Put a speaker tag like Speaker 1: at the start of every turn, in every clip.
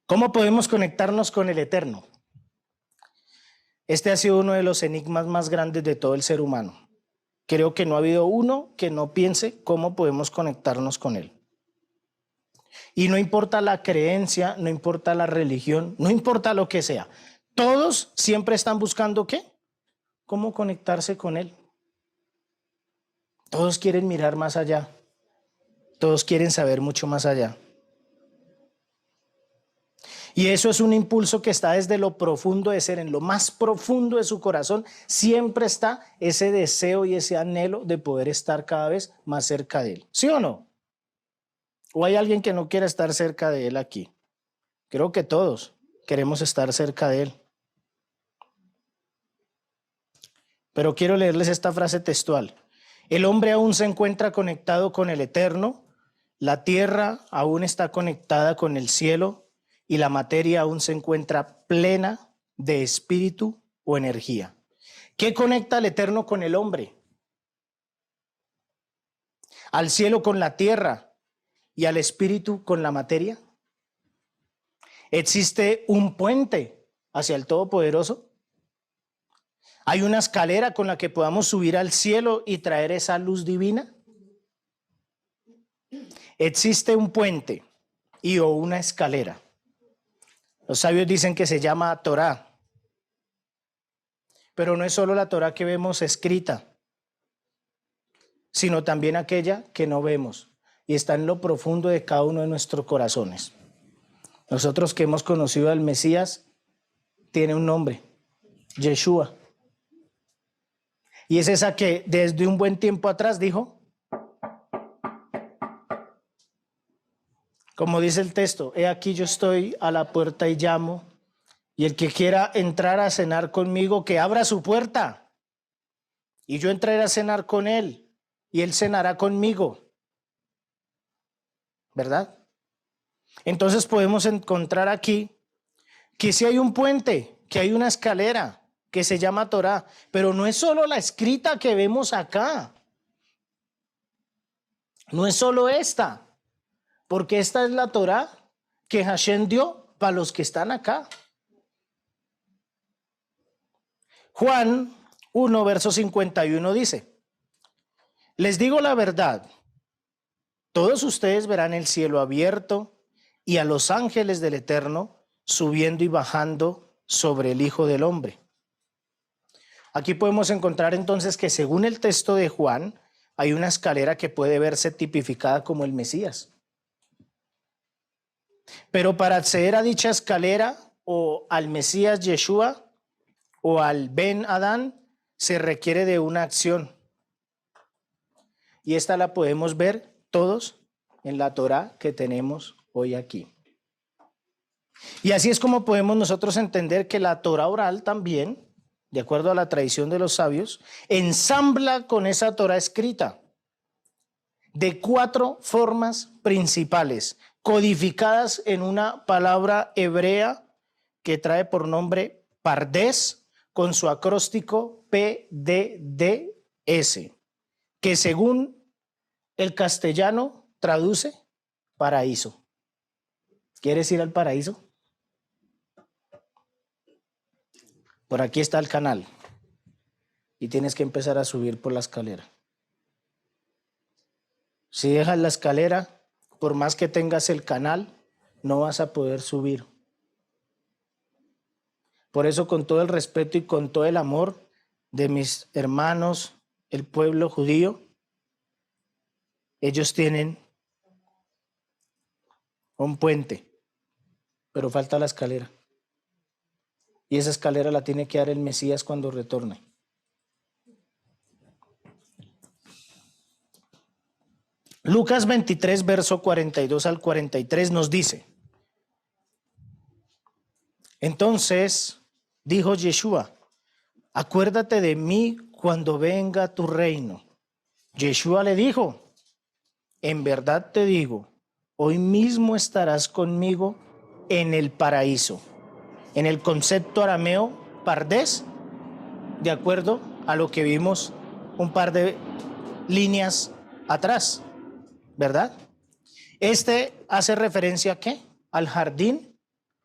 Speaker 1: ¿Cómo podemos conectarnos con el Eterno? Este ha sido uno de los enigmas más grandes de todo el ser humano. Creo que no ha habido uno que no piense cómo podemos conectarnos con Él. Y no importa la creencia, no importa la religión, no importa lo que sea. Todos siempre están buscando ¿qué? ¿Cómo conectarse con Él? Todos quieren mirar más allá. Todos quieren saber mucho más allá. Y eso es un impulso que está desde lo profundo de ser, en lo más profundo de su corazón, siempre está ese deseo y ese anhelo de poder estar cada vez más cerca de Él. ¿Sí o no? ¿O hay alguien que no quiera estar cerca de Él aquí? Creo que todos queremos estar cerca de Él. Pero quiero leerles esta frase textual. El hombre aún se encuentra conectado con el Eterno, la tierra aún está conectada con el cielo, y la materia aún se encuentra plena de espíritu o energía. ¿Qué conecta al Eterno con el hombre? ¿Al cielo con la tierra y al espíritu con la materia? ¿Existe un puente hacia el Todopoderoso? ¿Hay una escalera con la que podamos subir al cielo y traer esa luz divina? Existe un puente y o una escalera. Los sabios dicen que se llama Torá. Pero no es solo la Torá que vemos escrita, sino también aquella que no vemos y está en lo profundo de cada uno de nuestros corazones. Nosotros que hemos conocido al Mesías, tiene un nombre, Yeshua. Y es esa que desde un buen tiempo atrás dijo, como dice el texto, he aquí yo estoy a la puerta y llamo, y el que quiera entrar a cenar conmigo, que abra su puerta, y yo entraré a cenar con él, y él cenará conmigo. ¿Verdad? Entonces podemos encontrar aquí que sí hay un puente, que hay una escalera, que se llama Torá, pero no es solo la escrita que vemos acá. No es solo esta. Porque esta es la Torá que Hashem dio para los que están acá. Juan 1, verso 51 dice, les digo la verdad, todos ustedes verán el cielo abierto y a los ángeles del Eterno subiendo y bajando sobre el Hijo del Hombre. Aquí podemos encontrar entonces que según el texto de Juan, hay una escalera que puede verse tipificada como el Mesías. Pero para acceder a dicha escalera o al Mesías Yeshua o al Ben Adán se requiere de una acción. Y esta la podemos ver todos en la Torá que tenemos hoy aquí. Y así es como podemos nosotros entender que la Torá oral también, de acuerdo a la tradición de los sabios, ensambla con esa Torá escrita de 4 formas principales, codificadas en una palabra hebrea que trae por nombre Pardés, con su acróstico PDDS, que según el castellano traduce paraíso. ¿Quieres ir al paraíso? Por aquí está el canal y tienes que empezar a subir por la escalera. Si dejas la escalera, por más que tengas el canal, no vas a poder subir. Por eso, con todo el respeto y con todo el amor de mis hermanos, el pueblo judío, ellos tienen un puente, pero falta la escalera. Y esa escalera la tiene que dar el Mesías cuando retorne. Lucas 23, verso 42 al 43 nos dice, entonces dijo Yeshua, acuérdate de mí cuando venga tu reino. Yeshua le dijo, en verdad te digo, hoy mismo estarás conmigo en el paraíso. En el concepto arameo, pardés, de acuerdo a lo que vimos un par de líneas atrás, ¿verdad? Este hace referencia ¿a qué? Al jardín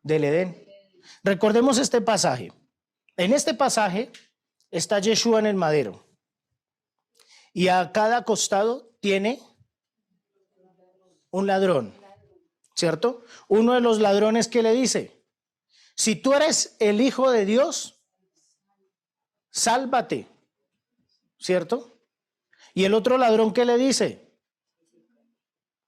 Speaker 1: del Edén. Recordemos este pasaje. En este pasaje está Yeshua en el madero y a cada costado tiene un ladrón, ¿cierto? Uno de los ladrones que le dice, si tú eres el Hijo de Dios, sálvate, ¿cierto? Y el otro ladrón que le dice,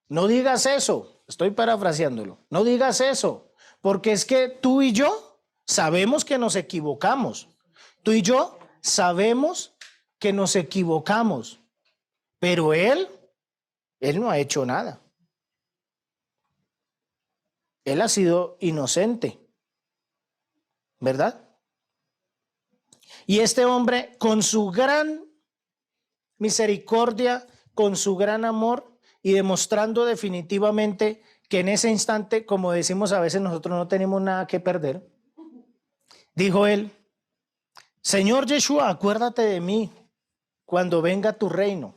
Speaker 1: no digas eso, estoy parafraseándolo, no digas eso, porque es que tú y yo sabemos que nos equivocamos, tú y yo sabemos que nos equivocamos, pero él no ha hecho nada. Él ha sido inocente, ¿verdad? Y este hombre, con su gran misericordia, con su gran amor y demostrando definitivamente que en ese instante, como decimos a veces, nosotros no tenemos nada que perder, dijo él, Señor Yeshua, acuérdate de mí cuando venga tu reino.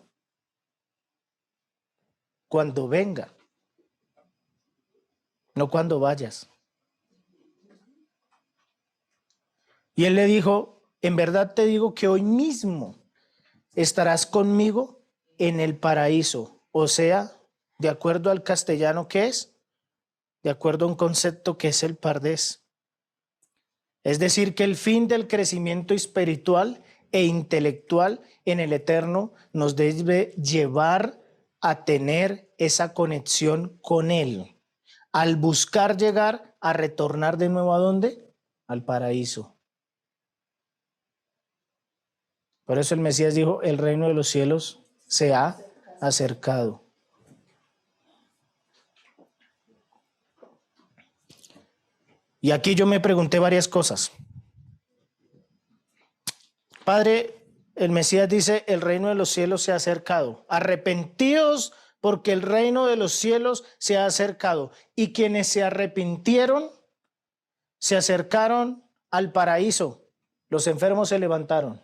Speaker 1: Cuando venga, no cuando vayas. Y él le dijo, en verdad te digo que hoy mismo estarás conmigo en el paraíso. O sea, de acuerdo al castellano, ¿qué es? De acuerdo a un concepto que es el pardés. Es decir, que el fin del crecimiento espiritual e intelectual en el eterno nos debe llevar a tener esa conexión con él. Al buscar llegar a retornar de nuevo ¿a dónde? Al paraíso. Por eso el Mesías dijo, el reino de los cielos se ha acercado. Y aquí yo me pregunté varias cosas. Padre, el Mesías dice, el reino de los cielos se ha acercado. Arrepentidos porque el reino de los cielos se ha acercado. Y quienes se arrepintieron, se acercaron al paraíso. Los enfermos se levantaron.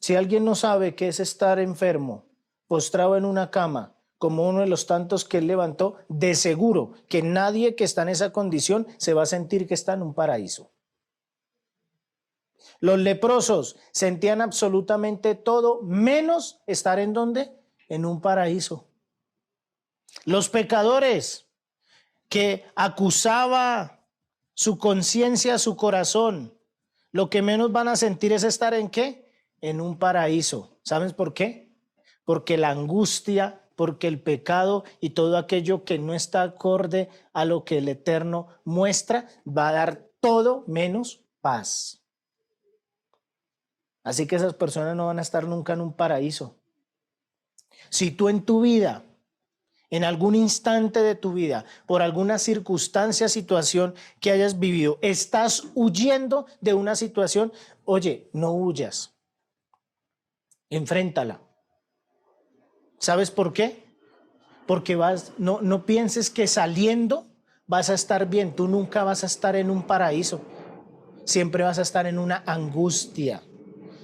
Speaker 1: Si alguien no sabe qué es estar enfermo, postrado en una cama, como uno de los tantos que él levantó, de seguro que nadie que está en esa condición se va a sentir que está en un paraíso. Los leprosos sentían absolutamente todo, menos estar en ¿dónde? En un paraíso. Los pecadores que acusaba su conciencia, su corazón, lo que menos van a sentir es estar ¿en qué? En un paraíso. ¿Sabes por qué? Porque la angustia, porque el pecado y todo aquello que no está acorde a lo que el Eterno muestra, va a dar todo menos paz. Así que esas personas no van a estar nunca en un paraíso. Si tú en tu vida, en algún instante de tu vida, por alguna circunstancia, situación que hayas vivido, estás huyendo de una situación, oye, no huyas. Enfréntala. ¿Sabes por qué? Porque no pienses que saliendo vas a estar bien. Tú nunca vas a estar en un paraíso. Siempre vas a estar en una angustia.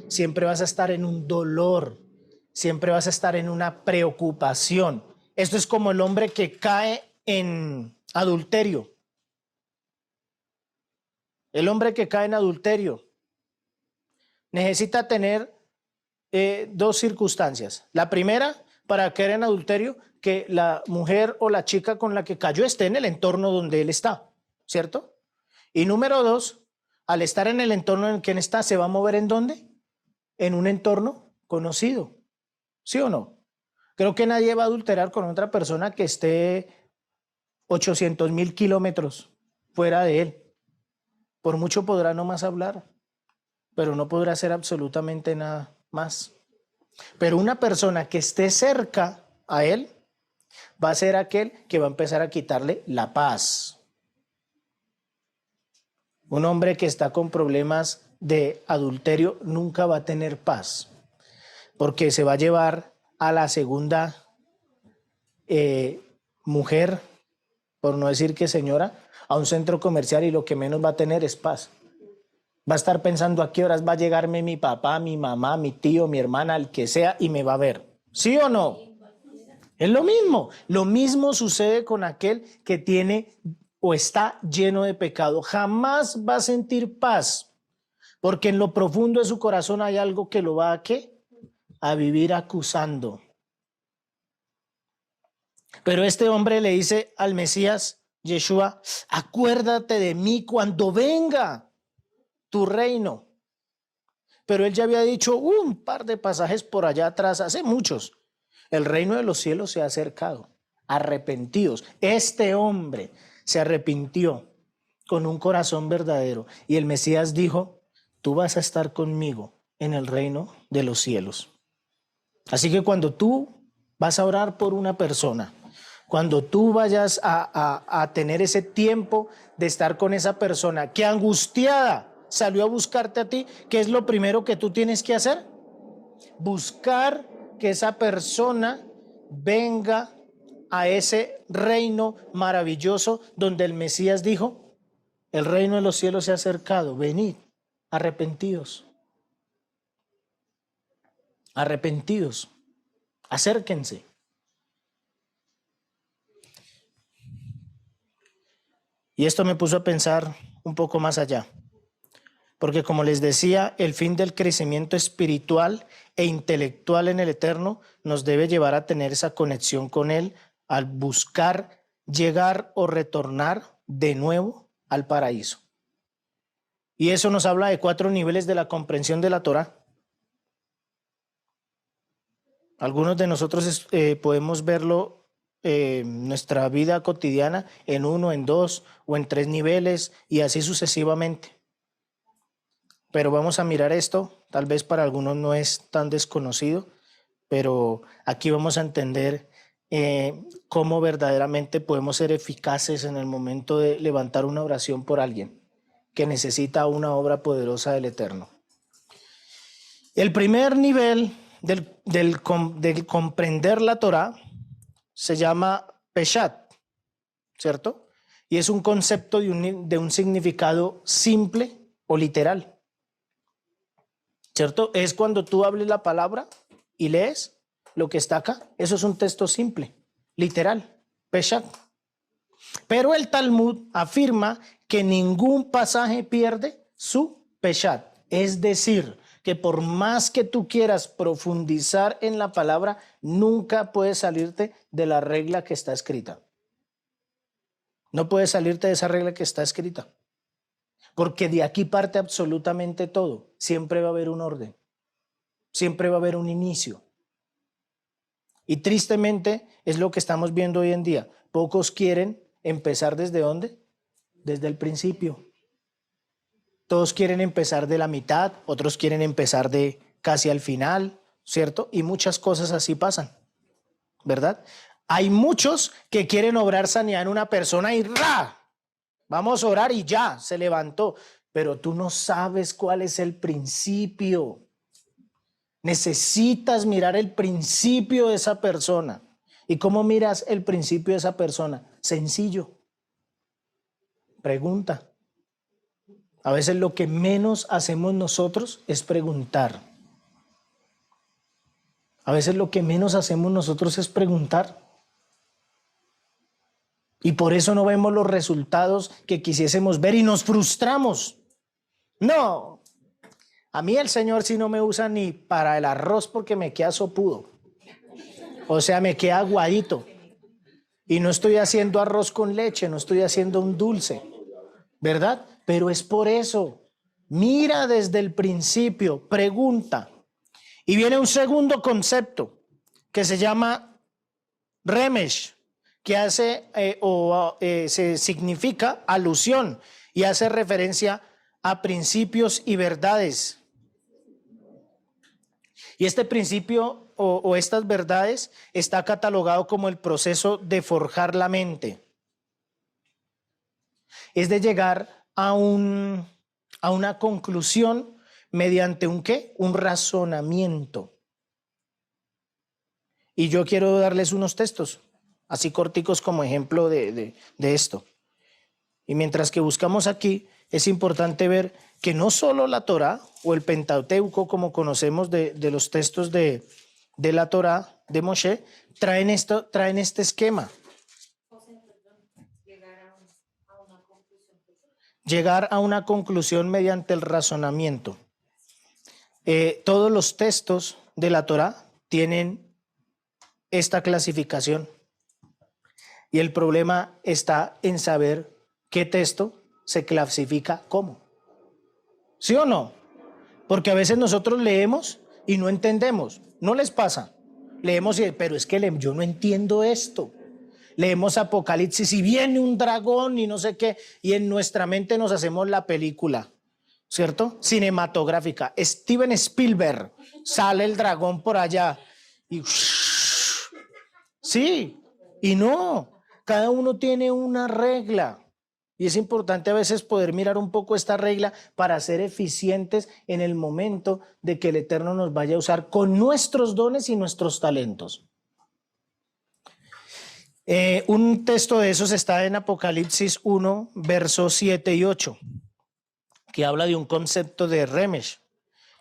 Speaker 1: Siempre vas a estar en un dolor. Siempre vas a estar en una preocupación. Esto es como el hombre que cae en adulterio. El hombre que cae en adulterio necesita tener dos circunstancias. La primera, para caer en adulterio, que la mujer o la chica con la que cayó esté en el entorno donde él está, ¿cierto? Y número dos, al estar en el entorno en el que él está, ¿se va a mover en dónde? En un entorno conocido, ¿sí o no? Creo que nadie va a adulterar con otra persona que esté 800,000 kilómetros fuera de él. Por mucho podrá nomás hablar, pero no podrá hacer absolutamente nada más. Pero una persona que esté cerca a él va a ser aquel que va a empezar a quitarle la paz. Un hombre que está con problemas de adulterio nunca va a tener paz, porque se va a llevar a la segunda mujer, por no decir que señora, a un centro comercial y lo que menos va a tener es paz. Va a estar pensando a qué horas va a llegarme mi papá, mi mamá, mi tío, mi hermana, el que sea, y me va a ver. ¿Sí o no? Es lo mismo. Lo mismo sucede con aquel que tiene o está lleno de pecado, jamás va a sentir paz, porque en lo profundo de su corazón hay algo que lo va a ¿qué? A vivir acusando. Pero este hombre le dice al Mesías, Yeshua, acuérdate de mí cuando venga tu reino. Pero él ya había dicho un par de pasajes por allá atrás, hace muchos. El reino de los cielos se ha acercado. Arrepentidos. Este hombre se arrepintió con un corazón verdadero. Y el Mesías dijo, tú vas a estar conmigo en el reino de los cielos. Así que cuando tú vas a orar por una persona, cuando tú vayas a tener ese tiempo de estar con esa persona que angustiada salió a buscarte a ti, ¿qué es lo primero que tú tienes que hacer? Buscar que esa persona venga a ese reino maravilloso donde el Mesías dijo, el reino de los cielos se ha acercado, venid, arrepentidos, arrepentidos, acérquense. Y esto me puso a pensar un poco más allá. Porque como les decía, el fin del crecimiento espiritual e intelectual en el Eterno nos debe llevar a tener esa conexión con Él al buscar llegar o retornar de nuevo al paraíso. Y eso nos habla de 4 niveles de la comprensión de la Torá. Algunos de nosotros podemos verlo en nuestra vida cotidiana en 1, en 2 o en 3 niveles y así sucesivamente. Pero vamos a mirar esto, tal vez para algunos no es tan desconocido, pero aquí vamos a entender cómo verdaderamente podemos ser eficaces en el momento de levantar una oración por alguien que necesita una obra poderosa del Eterno. El primer nivel del comprender la Torá se llama Peshat, ¿cierto? Y es un concepto de un significado simple o literal. ¿Cierto? Es cuando tú hables la palabra y lees lo que está acá. Eso es un texto simple, literal, Peshat. Pero el Talmud afirma que ningún pasaje pierde su Peshat. Es decir, que por más que tú quieras profundizar en la palabra, nunca puedes salirte de la regla que está escrita. No puedes salirte de esa regla que está escrita. Porque de aquí parte absolutamente todo. Siempre va a haber un orden. Siempre va a haber un inicio. Y tristemente es lo que estamos viendo hoy en día. Pocos quieren empezar ¿desde dónde? Desde el principio. Todos quieren empezar de la mitad, otros quieren empezar de casi al final, ¿cierto? Y muchas cosas así pasan, ¿verdad? Hay muchos que quieren obrar sanidad en una persona y ¡ra! Vamos a orar y ya, se levantó. Pero tú no sabes cuál es el principio. Necesitas mirar el principio de esa persona. ¿Y cómo miras el principio de esa persona? Sencillo. Pregunta. A veces lo que menos hacemos nosotros es preguntar. A veces lo que menos hacemos nosotros es preguntar. Y por eso no vemos los resultados que quisiésemos ver y nos frustramos. No, a mí el Señor sí no me usa ni para el arroz porque me queda sopudo. O sea, me queda aguadito. Y no estoy haciendo arroz con leche, no estoy haciendo un dulce, ¿verdad? Pero es por eso. Mira desde el principio, pregunta. Y viene un segundo concepto que se llama remesh, que hace se significa alusión y hace referencia a principios y verdades. Y este principio o estas verdades está catalogado como el proceso de forjar la mente. Es de llegar a una conclusión mediante un ¿qué? Un razonamiento. Y yo quiero darles unos textos, así corticos como ejemplo de esto. Y mientras que buscamos aquí, es importante ver que no solo la Torá o el Pentateuco, como conocemos de los textos de la Torá de Moshe, traen este esquema. llegar a una conclusión mediante el razonamiento. Todos los textos de la Torá tienen esta clasificación. Y el problema está en saber qué texto se clasifica cómo. ¿Sí o no? Porque a veces nosotros leemos y no entendemos. ¿No les pasa? Leemos y, pero es que yo no entiendo esto. Leemos Apocalipsis y viene un dragón y no sé qué, y en nuestra mente nos hacemos la película, ¿cierto? Cinematográfica. Steven Spielberg, sale el dragón por allá y sí, y no, cada uno tiene una regla. Y es importante a veces poder mirar un poco esta regla para ser eficientes en el momento de que el Eterno nos vaya a usar con nuestros dones y nuestros talentos. Un texto de esos está en Apocalipsis 1, versos 7 y 8, que habla de un concepto de Remesh.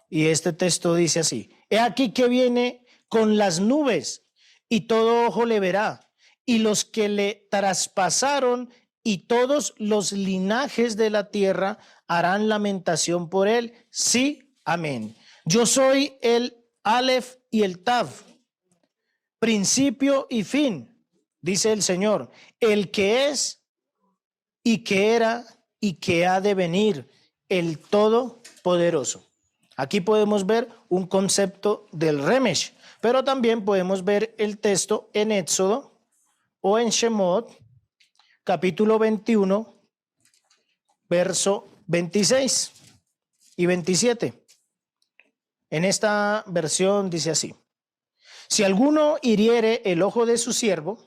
Speaker 1: Y este texto dice así: he aquí que viene con las nubes, y todo ojo le verá, y los que le traspasaron y todos los linajes de la tierra harán lamentación por él. Sí, amén. Yo soy el Aleph y el Tav, principio y fin, dice el Señor, el que es y que era y que ha de venir, el Todopoderoso. Aquí podemos ver un concepto del Remesh, pero también podemos ver el texto en Éxodo o en Shemot, capítulo 21, verso 26 y 27. En esta versión dice así: si alguno hiriere el ojo de su siervo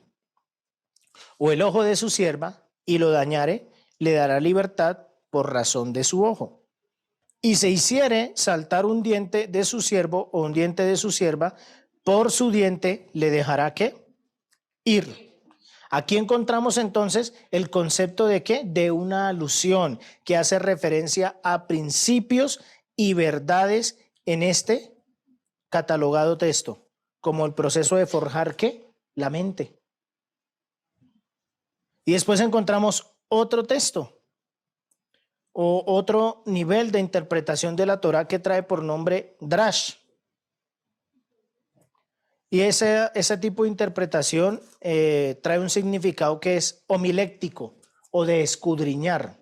Speaker 1: o el ojo de su sierva y lo dañare, le dará libertad por razón de su ojo. Y se hiciere saltar un diente de su siervo o un diente de su sierva, por su diente le dejará ¿qué? Ir. Aquí encontramos entonces el concepto de ¿qué? De una alusión que hace referencia a principios y verdades en este catalogado texto, como el proceso de forjar ¿qué? La mente. Y después encontramos otro texto o otro nivel de interpretación de la Torá que trae por nombre Drash. Y ese tipo de interpretación trae un significado que es homiléctico o de escudriñar.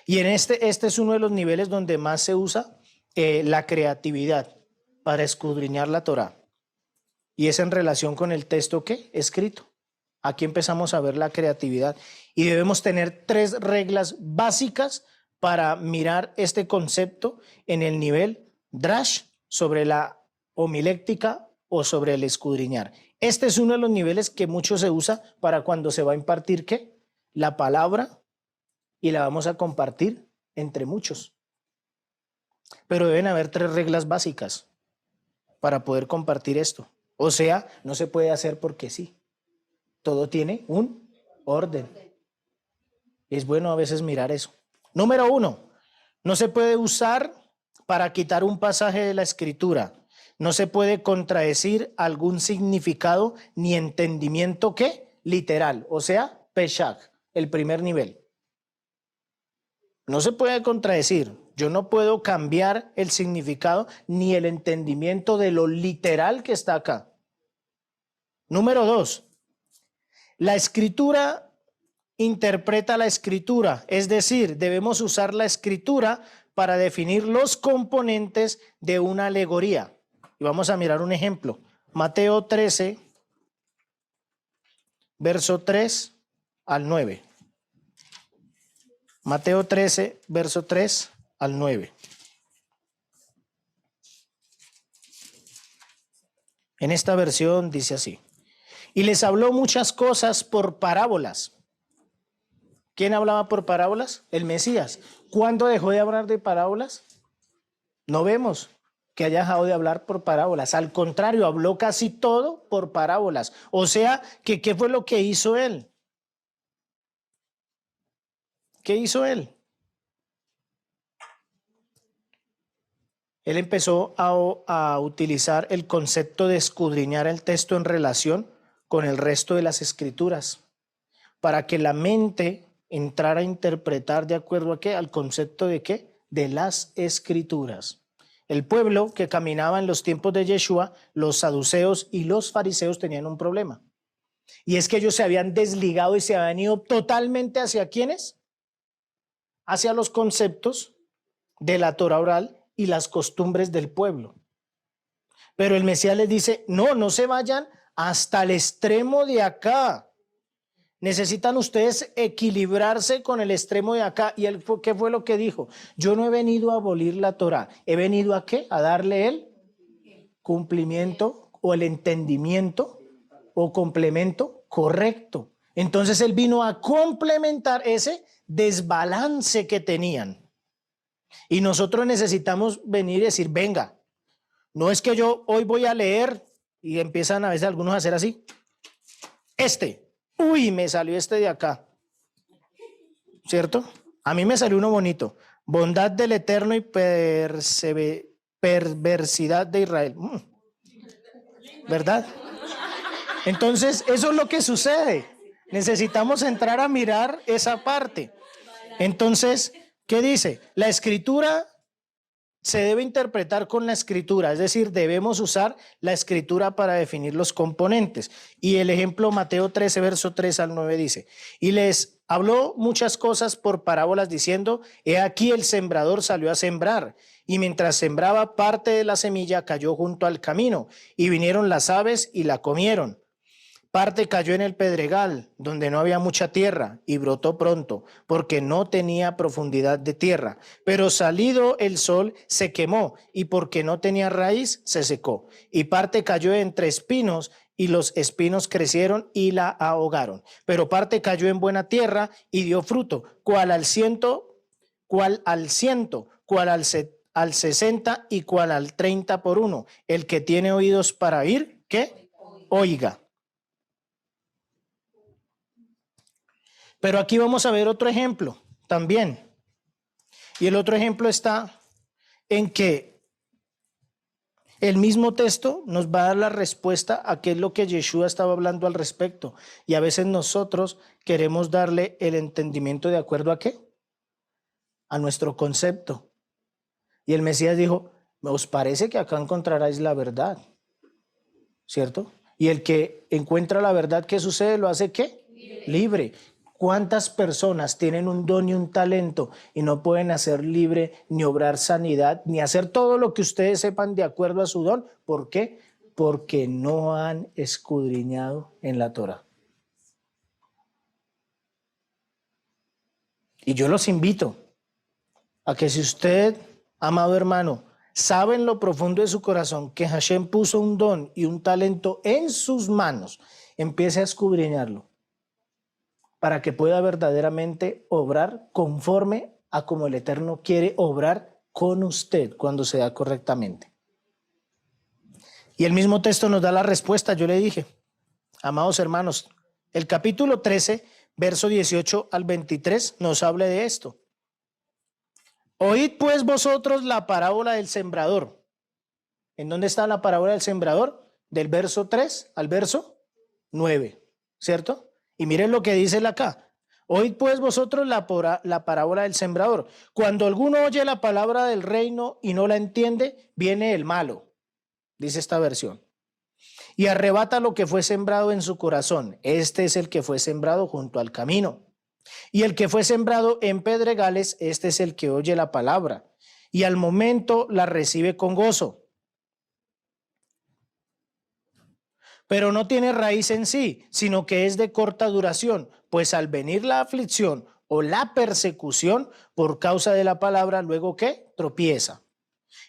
Speaker 1: Y en este es uno de los niveles donde más se usa la creatividad para escudriñar la Torá. Y es en relación con el texto ¿qué? Escrito. Aquí empezamos a ver la creatividad. Y debemos tener 3 reglas básicas para mirar este concepto en el nivel Drash, sobre la homiléctica o sobre el escudriñar. Este es uno de los niveles que mucho se usa para cuando se va a impartir ¿qué? La palabra, y la vamos a compartir entre muchos. Pero deben haber 3 reglas básicas para poder compartir esto. O sea, no se puede hacer porque sí. Todo tiene un orden. Es bueno a veces mirar eso. Número 1, no se puede usar para quitar un pasaje de la Escritura. No se puede contradecir algún significado ni entendimiento ¿qué? Literal, o sea, Peshach, el primer nivel. No se puede contradecir. Yo no puedo cambiar el significado ni el entendimiento de lo literal que está acá. Número 2, la Escritura interpreta la Escritura, es decir, debemos usar la Escritura para definir los componentes de una alegoría. Y vamos a mirar un ejemplo. Mateo 13, verso 3 al 9. Mateo 13, verso 3 al 9. En esta versión dice así: y les habló muchas cosas por parábolas. ¿Quién hablaba por parábolas? El Mesías. ¿Cuándo dejó de hablar de parábolas? No vemos que haya dejado de hablar por parábolas. Al contrario, habló casi todo por parábolas. O sea, que ¿qué fue lo que hizo él? ¿Qué hizo él? Él empezó a utilizar el concepto de escudriñar el texto en relación con el resto de las escrituras, para que la mente entrar a interpretar de acuerdo a qué, al concepto de qué, de las escrituras. El pueblo que caminaba en los tiempos de Yeshua, los saduceos y los fariseos tenían un problema. Y es que ellos se habían desligado y se habían ido totalmente hacia ¿quiénes? Hacia los conceptos de la Torah oral y las costumbres del pueblo. Pero el Mesías les dice, no, no se vayan hasta el extremo de acá. Necesitan ustedes equilibrarse con el extremo de acá. ¿Y él qué fue lo que dijo? Yo no he venido a abolir la Torah. ¿He venido a qué? A darle el cumplimiento o el entendimiento o complemento correcto. Entonces él vino a complementar ese desbalance que tenían. Y nosotros necesitamos venir y decir, venga, no es que yo hoy voy a leer y empiezan a veces algunos a hacer así. Uy, me salió este de acá. ¿Cierto? A mí me salió uno bonito. Bondad del Eterno y perversidad de Israel. ¿Verdad? Entonces, eso es lo que sucede. Necesitamos entrar a mirar esa parte. Entonces, ¿qué dice? La escritura se debe interpretar con la escritura, es decir, debemos usar la escritura para definir los componentes. Y el ejemplo Mateo 13, verso 3 al 9 dice, y les habló muchas cosas por parábolas diciendo, he aquí el sembrador salió a sembrar, y mientras sembraba parte de la semilla cayó junto al camino, y vinieron las aves y la comieron. Parte cayó en el pedregal, donde no había mucha tierra, y brotó pronto, porque no tenía profundidad de tierra. Pero salido el sol, se quemó, y porque no tenía raíz, se secó. Y parte cayó entre espinos, y los espinos crecieron y la ahogaron. Pero parte cayó en buena tierra, y dio fruto, cual al 100, cual al 60, y cual al 30 por uno. El que tiene oídos para oír, ¿qué? Oiga. Pero aquí vamos a ver otro ejemplo también. Y el otro ejemplo está en que el mismo texto nos va a dar la respuesta a qué es lo que Yeshua estaba hablando al respecto. Y a veces nosotros queremos darle el entendimiento de acuerdo a qué? A nuestro concepto. Y el Mesías dijo, ¿os parece que acá encontraráis la verdad? ¿Cierto? Y el que encuentra la verdad, ¿qué sucede? ¿Lo hace qué? Libre. ¿Cuántas personas tienen un don y un talento y no pueden hacer libre, ni obrar sanidad, ni hacer todo lo que ustedes sepan de acuerdo a su don? ¿Por qué? Porque no han escudriñado en la Torah. Y yo los invito a que si usted, amado hermano, sabe en lo profundo de su corazón que Hashem puso un don y un talento en sus manos, empiece a escudriñarlo, para que pueda verdaderamente obrar conforme a como el Eterno quiere obrar con usted cuando se da correctamente. Y el mismo texto nos da la respuesta. Yo le dije, amados hermanos, el capítulo 13, verso 18 al 23 nos habla de esto. Oíd pues vosotros la parábola del sembrador. ¿En dónde está la parábola del sembrador? Del verso 3 al verso 9, ¿cierto? Y miren lo que dice él acá. Oíd pues vosotros la parábola del sembrador. Cuando alguno oye la palabra del reino y no la entiende, viene el malo, dice esta versión, y arrebata lo que fue sembrado en su corazón. Este es el que fue sembrado junto al camino. Y el que fue sembrado en pedregales, este es el que oye la palabra y al momento la recibe con gozo, pero no tiene raíz en sí, sino que es de corta duración, pues al venir la aflicción o la persecución por causa de la palabra, luego ¿qué? Tropieza.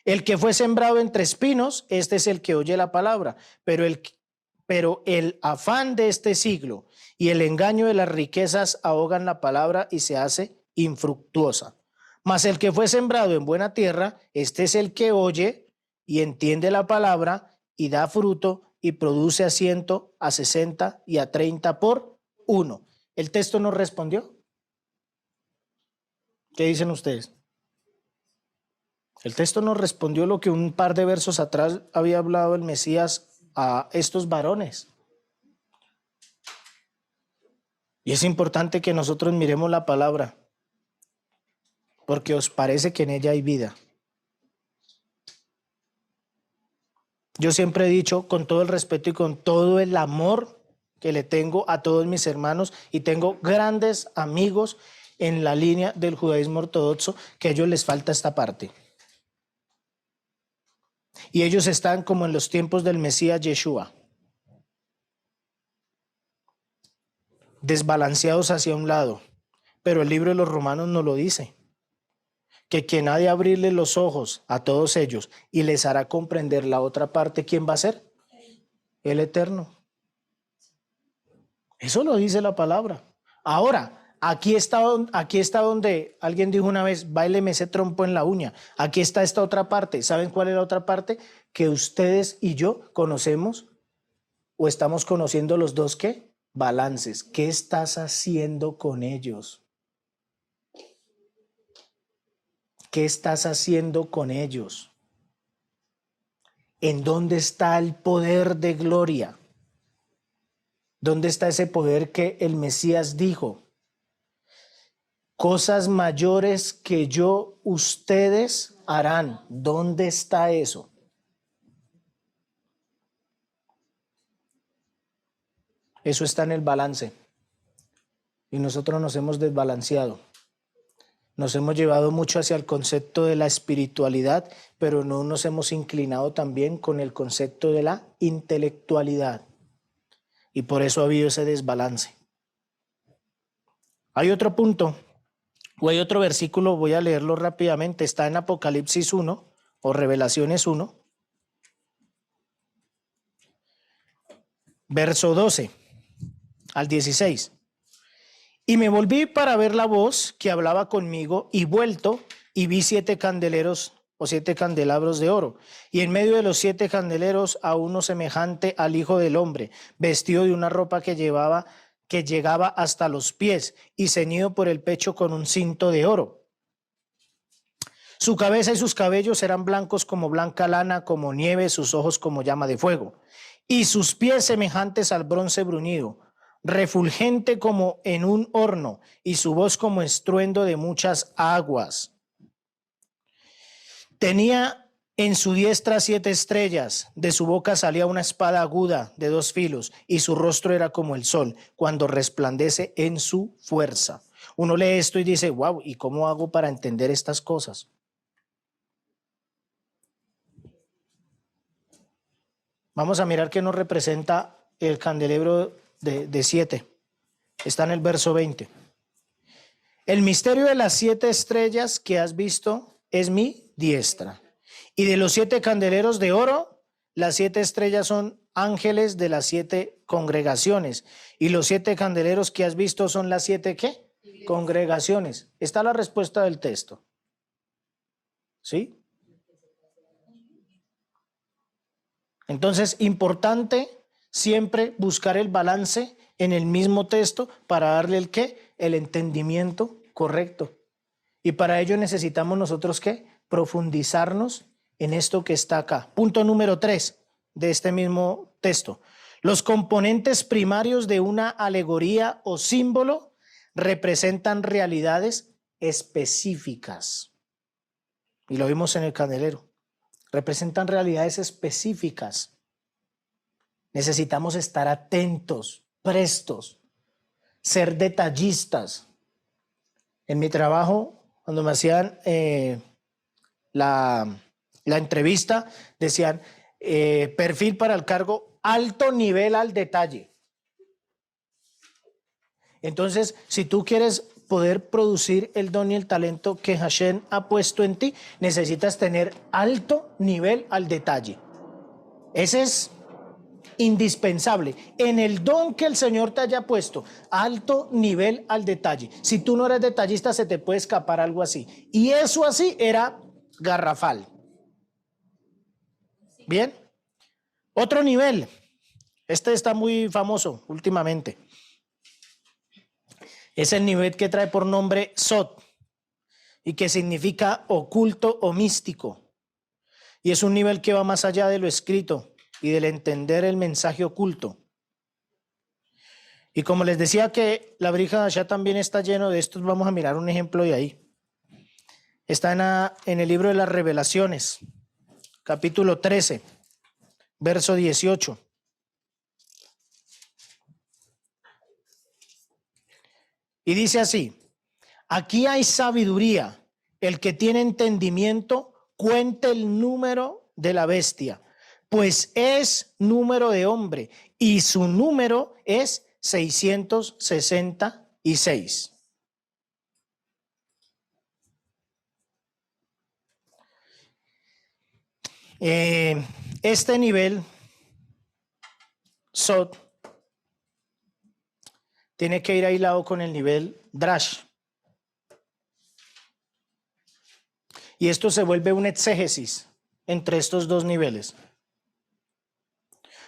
Speaker 1: El que fue sembrado entre espinos, este es el que oye la palabra, pero el afán de este siglo y el engaño de las riquezas ahogan la palabra y se hace infructuosa. Mas el que fue sembrado en buena tierra, este es el que oye y entiende la palabra y da fruto y produce a 100, a 60 y a 30 por uno. ¿El texto nos respondió? ¿Qué dicen ustedes? El texto nos respondió lo que un par de versos atrás había hablado el Mesías a estos varones. Y es importante que nosotros miremos la palabra, porque os parece que en ella hay vida. Yo siempre he dicho, con todo el respeto y con todo el amor que le tengo a todos mis hermanos, y tengo grandes amigos en la línea del judaísmo ortodoxo, que a ellos les falta esta parte. Y ellos están como en los tiempos del Mesías Yeshua, desbalanceados hacia un lado. Pero el libro de los Romanos nos lo dice, que quien ha de abrirle los ojos a todos ellos y les hará comprender la otra parte, ¿quién va a ser? El Eterno. Eso lo dice la palabra. Ahora, aquí está donde alguien dijo una vez, báileme ese trompo en la uña. Aquí está esta otra parte. ¿Saben cuál es la otra parte? Que ustedes y yo conocemos o estamos conociendo los dos, ¿qué? Balances. ¿Qué estás haciendo con ellos? ¿Qué estás haciendo con ellos? ¿En dónde está el poder de gloria? ¿Dónde está ese poder que el Mesías dijo? Cosas mayores que yo, ustedes harán. ¿Dónde está eso? Eso está en el balance. Y nosotros nos hemos desbalanceado. Nos hemos llevado mucho hacia el concepto de la espiritualidad, pero no nos hemos inclinado también con el concepto de la intelectualidad. Y por eso ha habido ese desbalance. Hay otro punto, o hay otro versículo, voy a leerlo rápidamente, está en Apocalipsis 1 o Revelaciones 1, verso 12 al 16. Y me volví para ver la voz que hablaba conmigo, y vuelto, y vi 7 candeleros o 7 candelabros de oro, y en medio de los 7 candeleros a uno semejante al Hijo del Hombre, vestido de una ropa que llegaba hasta los pies, y ceñido por el pecho con un cinto de oro. Su cabeza y sus cabellos eran blancos como blanca lana, como nieve, sus ojos como llama de fuego, y sus pies semejantes al bronce bruñido, refulgente como en un horno, y su voz como estruendo de muchas aguas. Tenía en su diestra 7 estrellas, de su boca salía una espada aguda de 2 filos, y su rostro era como el sol, cuando resplandece en su fuerza. Uno lee esto y dice, wow, ¿y cómo hago para entender estas cosas? Vamos a mirar qué nos representa el candelabro de 7. Está en el verso 20. El misterio de las 7 estrellas que has visto es mi diestra. Y de los 7 candeleros de oro, las 7 estrellas son ángeles de las 7 congregaciones. Y los 7 candeleros que has visto son las 7 ¿qué? Congregaciones. Está la respuesta del texto. ¿Sí? Entonces, importante siempre buscar el balance en el mismo texto para darle el ¿qué? El entendimiento correcto. Y para ello necesitamos nosotros ¿qué? Profundizarnos en esto que está acá. Punto número 3 de este mismo texto. Los componentes primarios de una alegoría o símbolo representan realidades específicas. Y lo vimos en el candelero. Representan realidades específicas. Necesitamos estar atentos, prestos, ser detallistas. En mi trabajo, cuando me hacían la entrevista, decían perfil para el cargo, alto nivel al detalle. Entonces, si tú quieres poder producir el don y el talento que Hashem ha puesto en ti, necesitas tener alto nivel al detalle. Ese es indispensable. En el don que el Señor te haya puesto, alto nivel al detalle. Si tú no eres detallista, se te puede escapar algo así. Y eso así era garrafal. Bien. Otro nivel. Este está muy famoso últimamente. Es el nivel que trae por nombre Sod y que significa oculto o místico. Y es un nivel que va más allá de lo escrito y del entender el mensaje oculto. Y como les decía que la Brit Hadashah también está lleno de estos, vamos a mirar un ejemplo de ahí. Está en el libro de las Revelaciones, capítulo 13, verso 18. Y dice así: aquí hay sabiduría, el que tiene entendimiento, cuente el número de la bestia, pues es número de hombre, y su número es 666. Este nivel, Sod, tiene que ir aislado con el nivel Drash. Y esto se vuelve un exégesis entre estos dos niveles,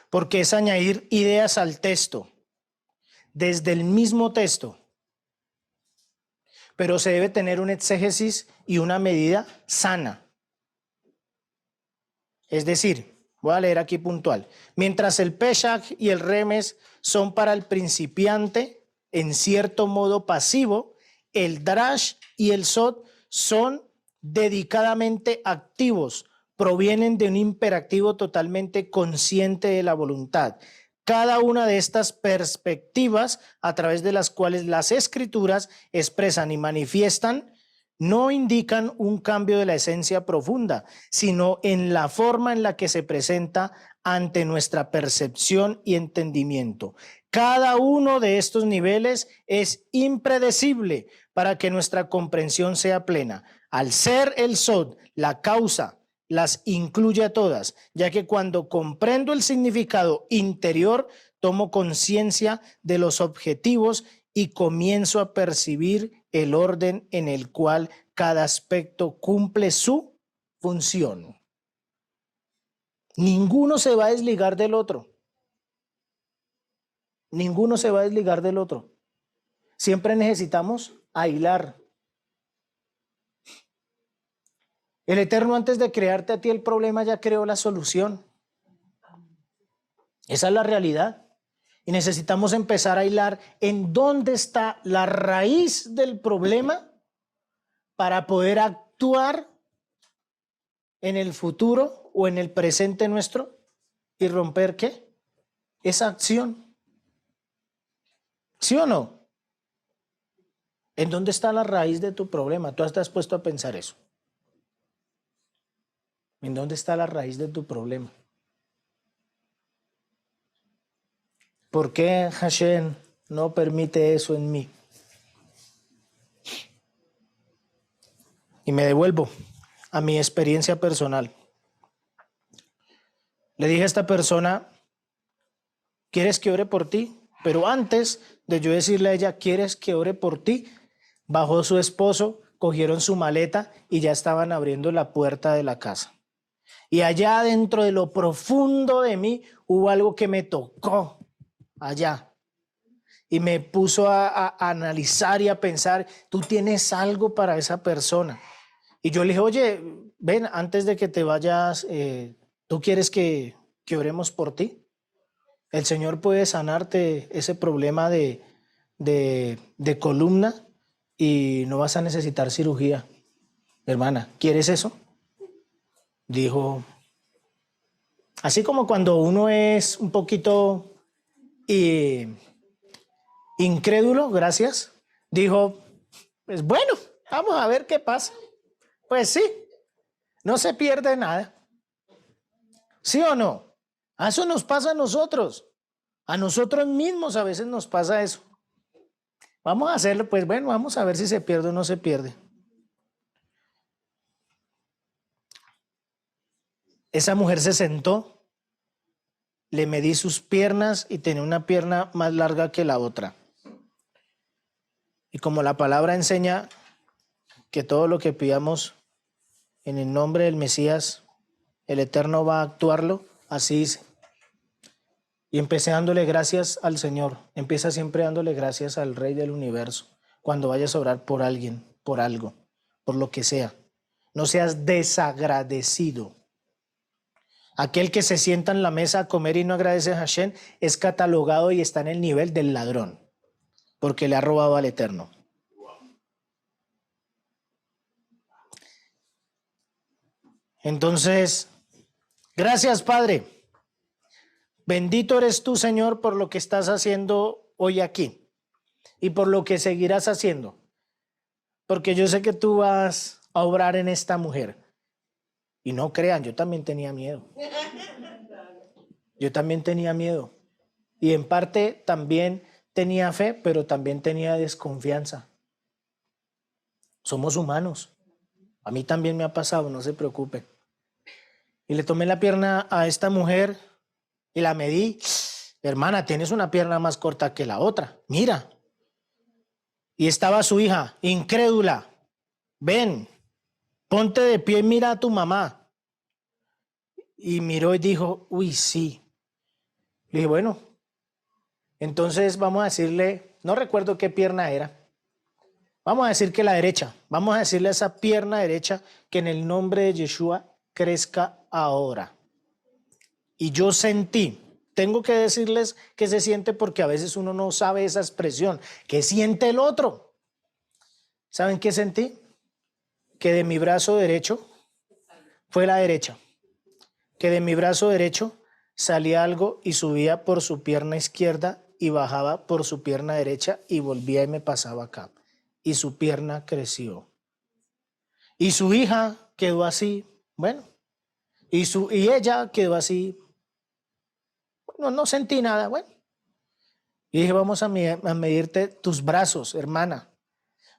Speaker 1: porque es añadir ideas al texto, desde el mismo texto, pero se debe tener un exégesis y una medida sana. Es decir, voy a leer aquí puntual. Mientras el Peshach y el Remes son para el principiante en cierto modo pasivo, el Drash y el Sod son dedicadamente activos, provienen de un imperativo totalmente consciente de la voluntad. Cada una de estas perspectivas, a través de las cuales las escrituras expresan y manifiestan, no indican un cambio de la esencia profunda, sino en la forma en la que se presenta ante nuestra percepción y entendimiento. Cada uno de estos niveles es impredecible para que nuestra comprensión sea plena. Al ser el Sod la causa, las incluye a todas, ya que cuando comprendo el significado interior, tomo conciencia de los objetivos y comienzo a percibir el orden en el cual cada aspecto cumple su función. Ninguno se va a desligar del otro. Ninguno se va a desligar del otro. Siempre necesitamos aislar. El Eterno, antes de crearte a ti el problema, ya creó la solución. Esa es la realidad. Y necesitamos empezar a hilar en dónde está la raíz del problema para poder actuar en el futuro o en el presente nuestro y romper ¿qué? Esa acción. ¿Sí o no? ¿En dónde está la raíz de tu problema? ¿Tú estás puesto a pensar eso? ¿En dónde está la raíz de tu problema? ¿Por qué Hashem no permite eso en mí? Y me devuelvo a mi experiencia personal. Le dije a esta persona, ¿quieres que ore por ti? Pero antes de yo decirle a ella, ¿quieres que ore por ti? Bajó su esposo, cogieron su maleta y ya estaban abriendo la puerta de la casa. Y allá dentro de lo profundo de mí hubo algo que me tocó allá. Y me puso a analizar y a pensar, tú tienes algo para esa persona. Y yo le dije, oye, ven, antes de que te vayas, ¿tú quieres que oremos por ti? El Señor puede sanarte ese problema de columna y no vas a necesitar cirugía. Hermana, ¿quieres eso? Dijo, así como cuando uno es un poquito incrédulo, gracias, dijo, pues bueno, vamos a ver qué pasa. Pues sí, no se pierde nada. ¿Sí o no? A eso nos pasa a nosotros. A nosotros mismos a veces nos pasa eso. Vamos a hacerlo, pues bueno, vamos a ver si se pierde o no se pierde. Esa mujer se sentó, le medí sus piernas y tenía una pierna más larga que la otra. Y como la palabra enseña que todo lo que pidamos en el nombre del Mesías, el Eterno va a actuarlo, así dice. Y empecé dándole gracias al Señor. Empieza siempre dándole gracias al Rey del Universo. Cuando vayas a orar por alguien, por algo, por lo que sea. No seas desagradecido. Aquel que se sienta en la mesa a comer y no agradece a Hashem es catalogado y está en el nivel del ladrón, porque le ha robado al Eterno. Entonces, gracias, Padre. Bendito eres tú, Señor, por lo que estás haciendo hoy aquí y por lo que seguirás haciendo, porque yo sé que tú vas a obrar en esta mujer. Y no crean, yo también tenía miedo. Yo también tenía miedo. Y en parte también tenía fe, pero también tenía desconfianza. Somos humanos. A mí también me ha pasado, no se preocupe. Y le tomé la pierna a esta mujer y la medí. Hermana, tienes una pierna más corta que la otra. Mira. Y estaba su hija, incrédula. Ven, ponte de pie y mira a tu mamá. Y miró y dijo, uy, sí. Le dije, bueno, entonces vamos a decirle, no recuerdo qué pierna era. Vamos a decir que la derecha. Vamos a decirle a esa pierna derecha que en el nombre de Yeshua crezca ahora. Y yo sentí, tengo que decirles que se siente porque a veces uno no sabe esa expresión. ¿Qué siente el otro? ¿Saben qué sentí? Que de mi brazo derecho, fue la derecha, que de mi brazo derecho salía algo y subía por su pierna izquierda y bajaba por su pierna derecha y volvía y me pasaba acá. Y su pierna creció. Y su hija quedó así, bueno, y ella quedó así, no sentí nada, bueno. Y dije, vamos a medirte tus brazos, hermana,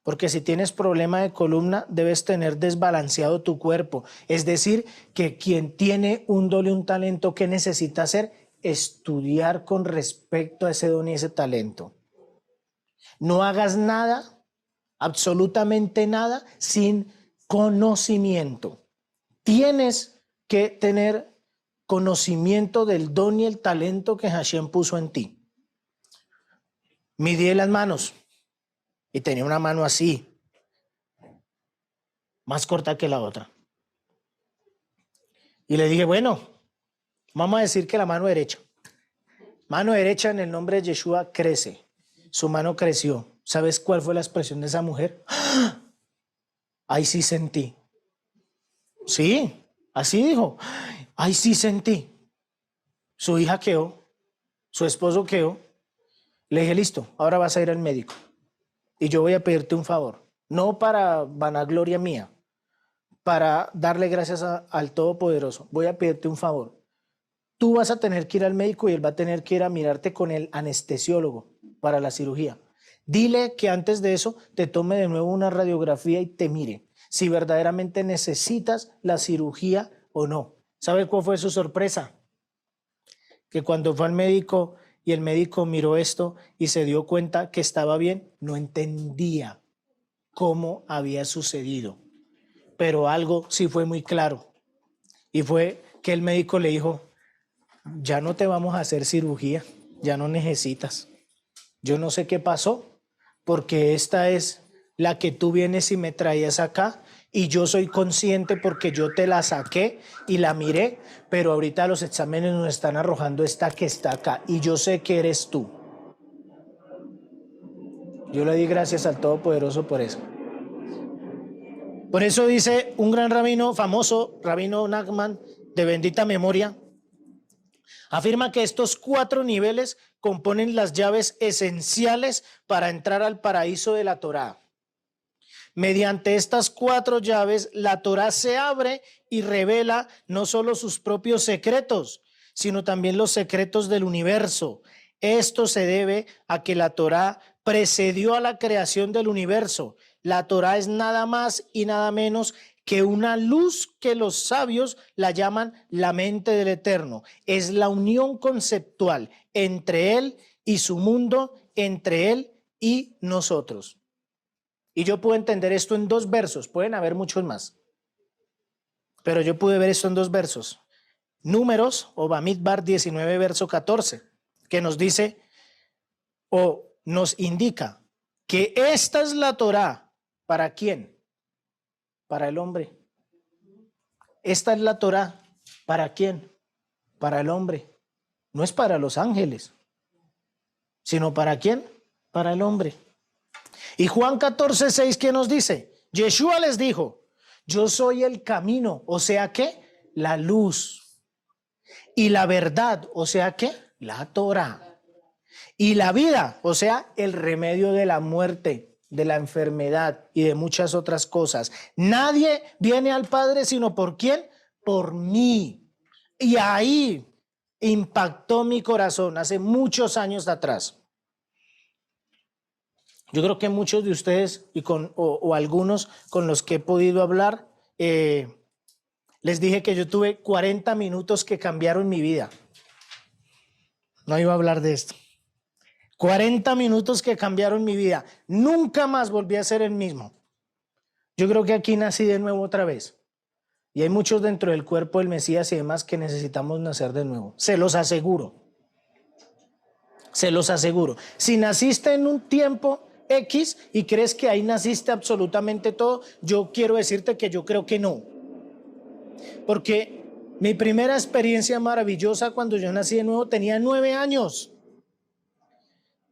Speaker 1: porque si tienes problema de columna, debes tener desbalanceado tu cuerpo. Es decir, que quien tiene un don y un talento, ¿qué necesita hacer? Estudiar con respecto a ese don y ese talento. No hagas nada, absolutamente nada, sin conocimiento. Tienes que tener conocimiento del don y el talento que Hashem puso en ti. Midí las manos y tenía una mano así, más corta que la otra. Y le dije, bueno, vamos a decir que la mano derecha. Mano derecha en el nombre de Yeshua crece. Su mano creció. ¿Sabes cuál fue la expresión de esa mujer? ¡Ah! Ahí sí sentí. Sí, así dijo. Ahí sí sentí. Su hija quedó, su esposo quedó. Le dije, listo, ahora vas a ir al médico. Y yo voy a pedirte un favor. No para vanagloria mía, para darle gracias al Todopoderoso. Voy a pedirte un favor. Tú vas a tener que ir al médico y él va a tener que ir a mirarte con el anestesiólogo para la cirugía. Dile que antes de eso te tome de nuevo una radiografía y te mire si verdaderamente necesitas la cirugía o no. ¿Sabe cuál fue su sorpresa? Que cuando fue al médico y el médico miró esto y se dio cuenta que estaba bien, no entendía cómo había sucedido. Pero algo sí fue muy claro y fue que el médico le dijo, ya no te vamos a hacer cirugía, ya no necesitas. Yo no sé qué pasó, porque esta es la que tú vienes y me traías acá y yo soy consciente porque yo te la saqué y la miré, pero ahorita los exámenes nos están arrojando esta que está acá y yo sé que eres tú. Yo le di gracias al Todopoderoso por eso. Por eso dice un gran rabino famoso, Rabino Nachman, de bendita memoria, afirma que estos 4 niveles componen las llaves esenciales para entrar al paraíso de la Torá. Mediante estas 4 llaves, la Torá se abre y revela no solo sus propios secretos, sino también los secretos del universo. Esto se debe a que la Torá precedió a la creación del universo. La Torá es nada más y nada menos que una luz que los sabios la llaman la mente del Eterno. Es la unión conceptual entre Él y su mundo, entre Él y nosotros. Y yo puedo entender esto en 2 versos, pueden haber muchos más, pero yo pude ver esto en 2 versos. Números, o Bamidbar 19, verso 14, que nos dice o nos indica que esta es la Torá. ¿Para quién? Para el hombre. Esta es la Torá. ¿Para quién? para el hombre. No es para los ángeles, sino ¿para quién? Para el hombre. Y Juan 14:6, ¿qué nos dice? Yeshua les dijo, yo soy el camino, o sea que la luz, y la verdad, o sea que la Torah, y la vida, o sea el remedio de la muerte, de la enfermedad y de muchas otras cosas. Nadie viene al Padre sino ¿por quién? Por mí. Y ahí impactó mi corazón hace muchos años atrás. Yo creo que muchos de ustedes o algunos con los que he podido hablar, les dije que yo tuve 40 minutos que cambiaron mi vida. No iba a hablar de esto. 40 minutos que cambiaron mi vida. Nunca más volví a ser el mismo. Yo creo que aquí nací de nuevo otra vez. Y hay muchos dentro del cuerpo del Mesías y demás que necesitamos nacer de nuevo. Se los aseguro. Se los aseguro. Si naciste en un tiempo X y crees que ahí naciste absolutamente todo, yo quiero decirte que yo creo que no. Porque mi primera experiencia maravillosa cuando yo nací de nuevo tenía 9 años.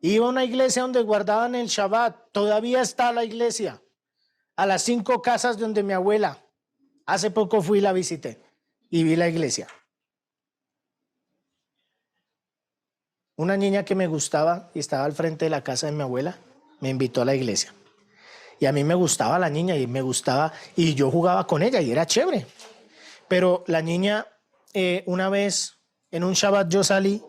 Speaker 1: Iba a una iglesia donde guardaban el Shabbat. Todavía está la iglesia. A las 5 casas donde mi abuela. Hace poco fui y la visité y vi la iglesia. Una niña que me gustaba y estaba al frente de la casa de mi abuela me invitó a la iglesia. Y a mí me gustaba la niña y me gustaba y yo jugaba con ella y era chévere. Pero la niña, una vez en un Shabbat yo salí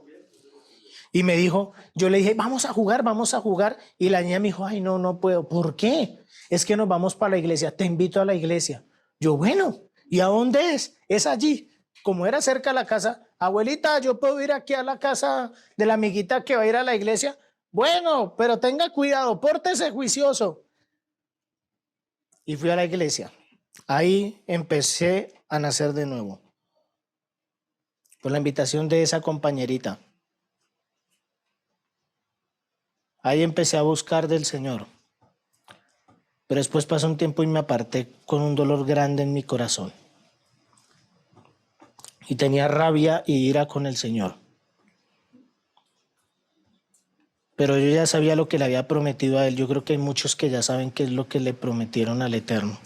Speaker 1: y me dijo, yo le dije, vamos a jugar. Y la niña me dijo, ay, no puedo. ¿Por qué? Es que nos vamos para la iglesia, te invito a la iglesia. Yo, bueno, ¿y a dónde es? Es allí. Como era cerca de la casa, abuelita, yo puedo ir aquí a la casa de la amiguita que va a ir a la iglesia. Bueno, pero tenga cuidado, pórtese juicioso. Y fui a la iglesia. Ahí empecé a nacer de nuevo. Por la invitación de esa compañerita. Ahí empecé a buscar del Señor. Pero después pasó un tiempo y me aparté con un dolor grande en mi corazón. Y tenía rabia y ira con el Señor. Pero yo ya sabía lo que le había prometido a Él. Yo creo que hay muchos que ya saben qué es lo que le prometieron al Eterno.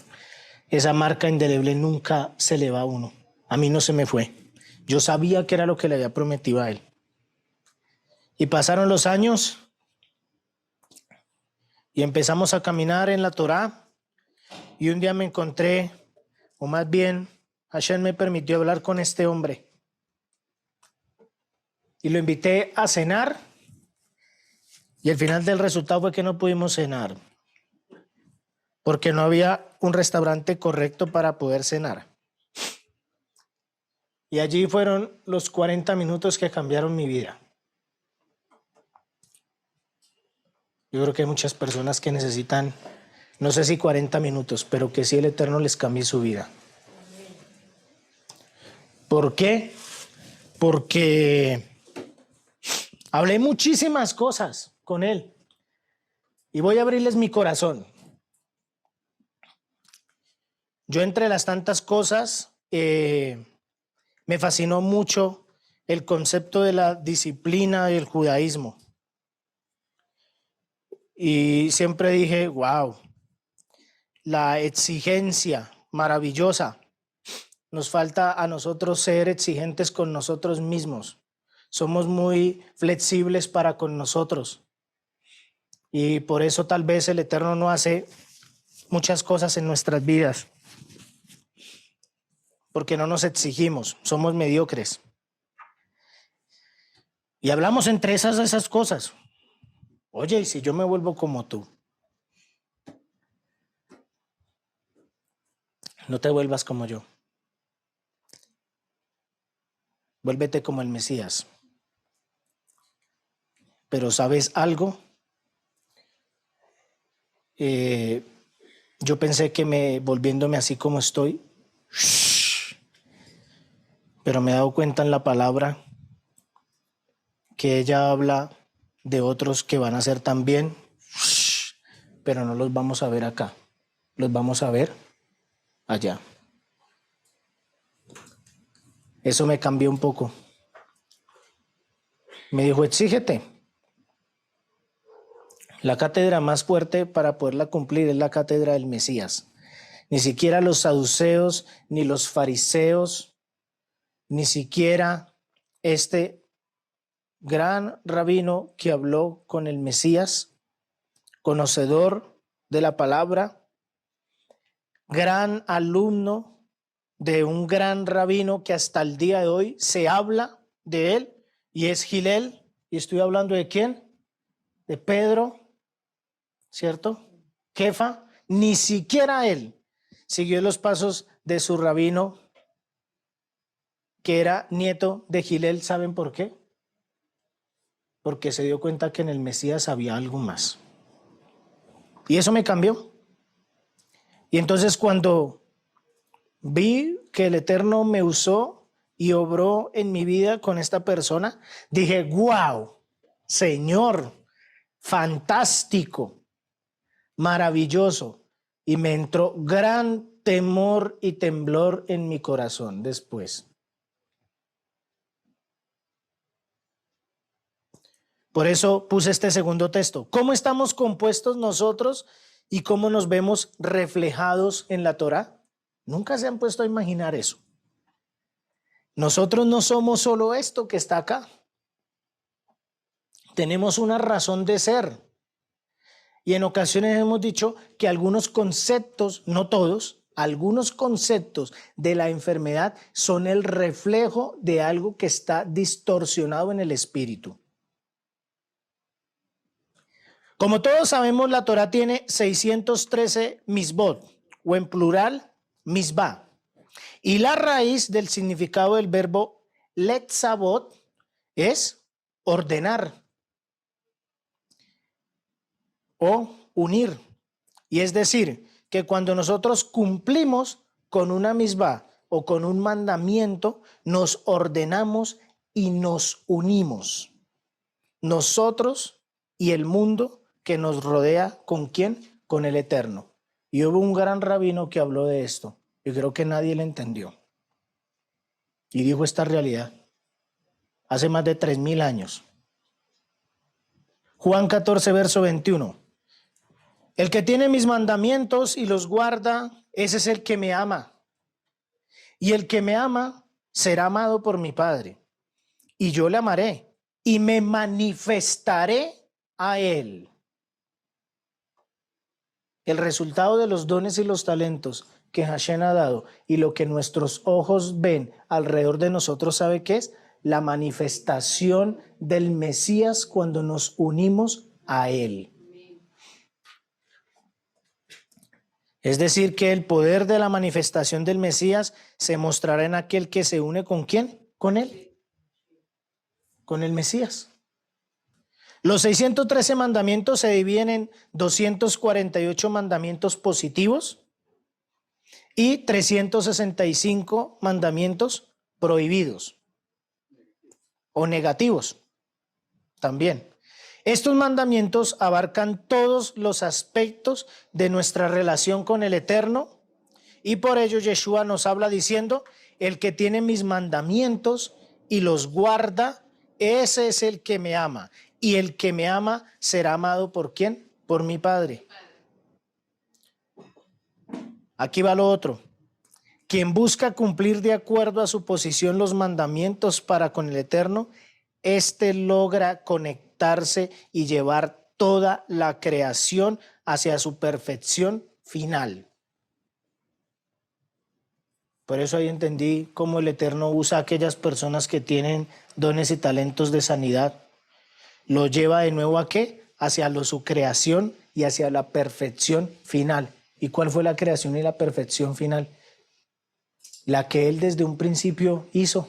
Speaker 1: Esa marca indeleble nunca se le va a uno. A mí no se me fue. Yo sabía que era lo que le había prometido a Él. Y pasaron los años y empezamos a caminar en la Torá. Y un día me encontré, o más bien, Hashem me permitió hablar con este hombre. Y lo invité a cenar. Y el final del resultado fue que no pudimos cenar. Porque no había un restaurante correcto para poder cenar. Y allí fueron los 40 minutos que cambiaron mi vida. Yo creo que hay muchas personas que necesitan, no sé si 40 minutos, pero que sí el Eterno les cambie su vida. ¿Por qué? Porque hablé muchísimas cosas con él. Y voy a abrirles mi corazón. Yo entre las tantas cosas, me fascinó mucho el concepto de la disciplina del judaísmo. Y siempre dije, wow, la exigencia maravillosa. Nos falta a nosotros ser exigentes con nosotros mismos. Somos muy flexibles para con nosotros. Y por eso tal vez el Eterno no hace muchas cosas en nuestras vidas. Porque no nos exigimos, somos mediocres. Y hablamos entre esas cosas. Oye, ¿y si yo me vuelvo como tú? No te vuelvas como yo. Vuélvete como el Mesías. Pero ¿sabes algo? Yo pensé que volviéndome así como estoy, pero me he dado cuenta en la palabra que ella habla de otros que van a ser también, pero no los vamos a ver acá, los vamos a ver allá. Eso me cambió un poco. Me dijo, exígete. La cátedra más fuerte para poderla cumplir es la cátedra del Mesías. Ni siquiera los saduceos, ni los fariseos, ni siquiera este gran rabino que habló con el Mesías, conocedor de la palabra, gran alumno de un gran rabino que hasta el día de hoy se habla de él, y es Hillel. ¿Y estoy hablando de quién? De Pedro, ¿cierto? Kefa. Ni siquiera él siguió los pasos de su rabino, que era nieto de Hillel. ¿Saben por qué? Porque se dio cuenta que en el Mesías había algo más. Y eso me cambió. Y entonces cuando vi que el Eterno me usó y obró en mi vida con esta persona, dije, wow, Señor, fantástico, maravilloso. Y me entró gran temor y temblor en mi corazón después. Por eso puse este segundo texto. ¿Cómo estamos compuestos nosotros y cómo nos vemos reflejados en la Torá? Nunca se han puesto a imaginar eso. Nosotros no somos solo esto que está acá. Tenemos una razón de ser. Y en ocasiones hemos dicho que algunos conceptos, no todos, algunos conceptos de la enfermedad son el reflejo de algo que está distorsionado en el espíritu. Como todos sabemos, la Torá tiene 613 misbot, o en plural, misbah. Y la raíz del significado del verbo letzavot es ordenar o unir. Y es decir, que cuando nosotros cumplimos con una misbah o con un mandamiento, nos ordenamos y nos unimos. Nosotros y el mundo que nos rodea, ¿con quién? Con el Eterno. Y hubo un gran rabino que habló de esto. Yo creo que nadie le entendió. Y dijo esta realidad hace más de 3000 años. Juan 14, verso 21. El que tiene mis mandamientos y los guarda, ese es el que me ama. Y el que me ama será amado por mi Padre. Y yo le amaré y me manifestaré a él. El resultado de los dones y los talentos que Hashem ha dado y lo que nuestros ojos ven alrededor de nosotros, ¿sabe qué es? La manifestación del Mesías cuando nos unimos a él. Es decir, que el poder de la manifestación del Mesías se mostrará en aquel que se une ¿con quién? Con él. Con el Mesías. Los 613 mandamientos se dividen en 248 mandamientos positivos y 365 mandamientos prohibidos o negativos también. Estos mandamientos abarcan todos los aspectos de nuestra relación con el Eterno, y por ello Yeshua nos habla diciendo, el que tiene mis mandamientos y los guarda, ese es el que me ama. Y el que me ama será amado ¿por quién? Por mi Padre. Aquí va lo otro. Quien busca cumplir de acuerdo a su posición los mandamientos para con el Eterno, éste logra conectarse y llevar toda la creación hacia su perfección final. Por eso ahí entendí cómo el Eterno usa a aquellas personas que tienen dones y talentos de sanidad. Lo lleva de nuevo ¿a qué? Hacia su creación y hacia la perfección final. ¿Y cuál fue la creación y la perfección final? La que Él desde un principio hizo.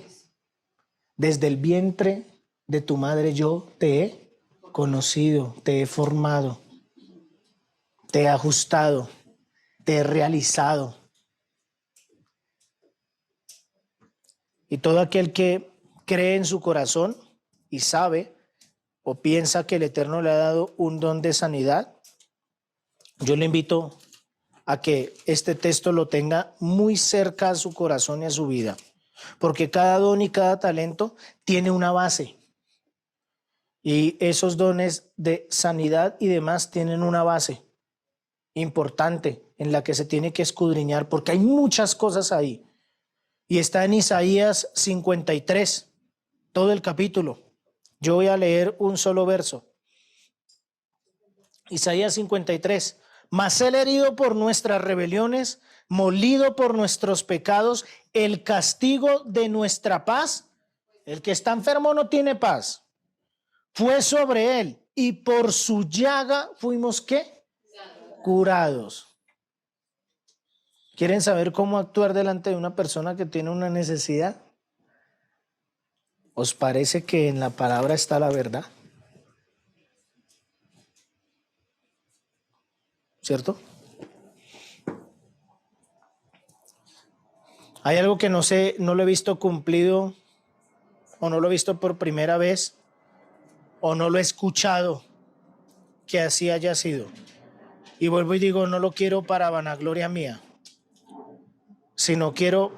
Speaker 1: Desde el vientre de tu madre yo te he conocido, te he formado, te he ajustado, te he realizado. Y todo aquel que cree en su corazón y sabe o piensa que el Eterno le ha dado un don de sanidad, yo le invito a que este texto lo tenga muy cerca a su corazón y a su vida, porque cada don y cada talento tiene una base. Y esos dones de sanidad y demás tienen una base importante en la que se tiene que escudriñar, porque hay muchas cosas ahí. Y está en Isaías 53, todo el capítulo. Yo voy a leer un solo verso. Isaías 53. Mas él herido por nuestras rebeliones, molido por nuestros pecados, el castigo de nuestra paz. El que está enfermo no tiene paz. Fue sobre él y por su llaga fuimos ¿qué? Curados. ¿Quieren saber cómo actuar delante de una persona que tiene una necesidad? ¿Os parece que en la palabra está la verdad? ¿Cierto? Hay algo que no sé, no lo he visto cumplido, o no lo he visto por primera vez, o no lo he escuchado que así haya sido. Y vuelvo y digo, no lo quiero para vanagloria mía, sino quiero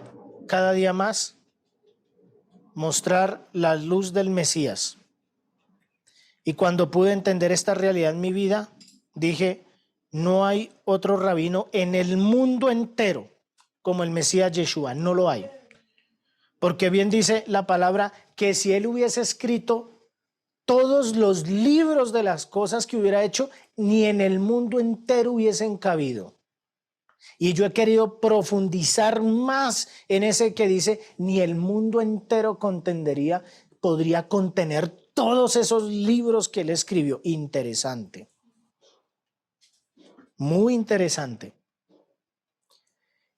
Speaker 1: cada día más mostrar la luz del Mesías. Y cuando pude entender esta realidad en mi vida, dije, no hay otro rabino en el mundo entero como el Mesías Yeshua, no lo hay. Porque bien dice la palabra que si él hubiese escrito todos los libros de las cosas que hubiera hecho, ni en el mundo entero hubiesen cabido. Y yo he querido profundizar más en ese que dice, ni el mundo entero podría contener todos esos libros que él escribió. Interesante. Muy interesante.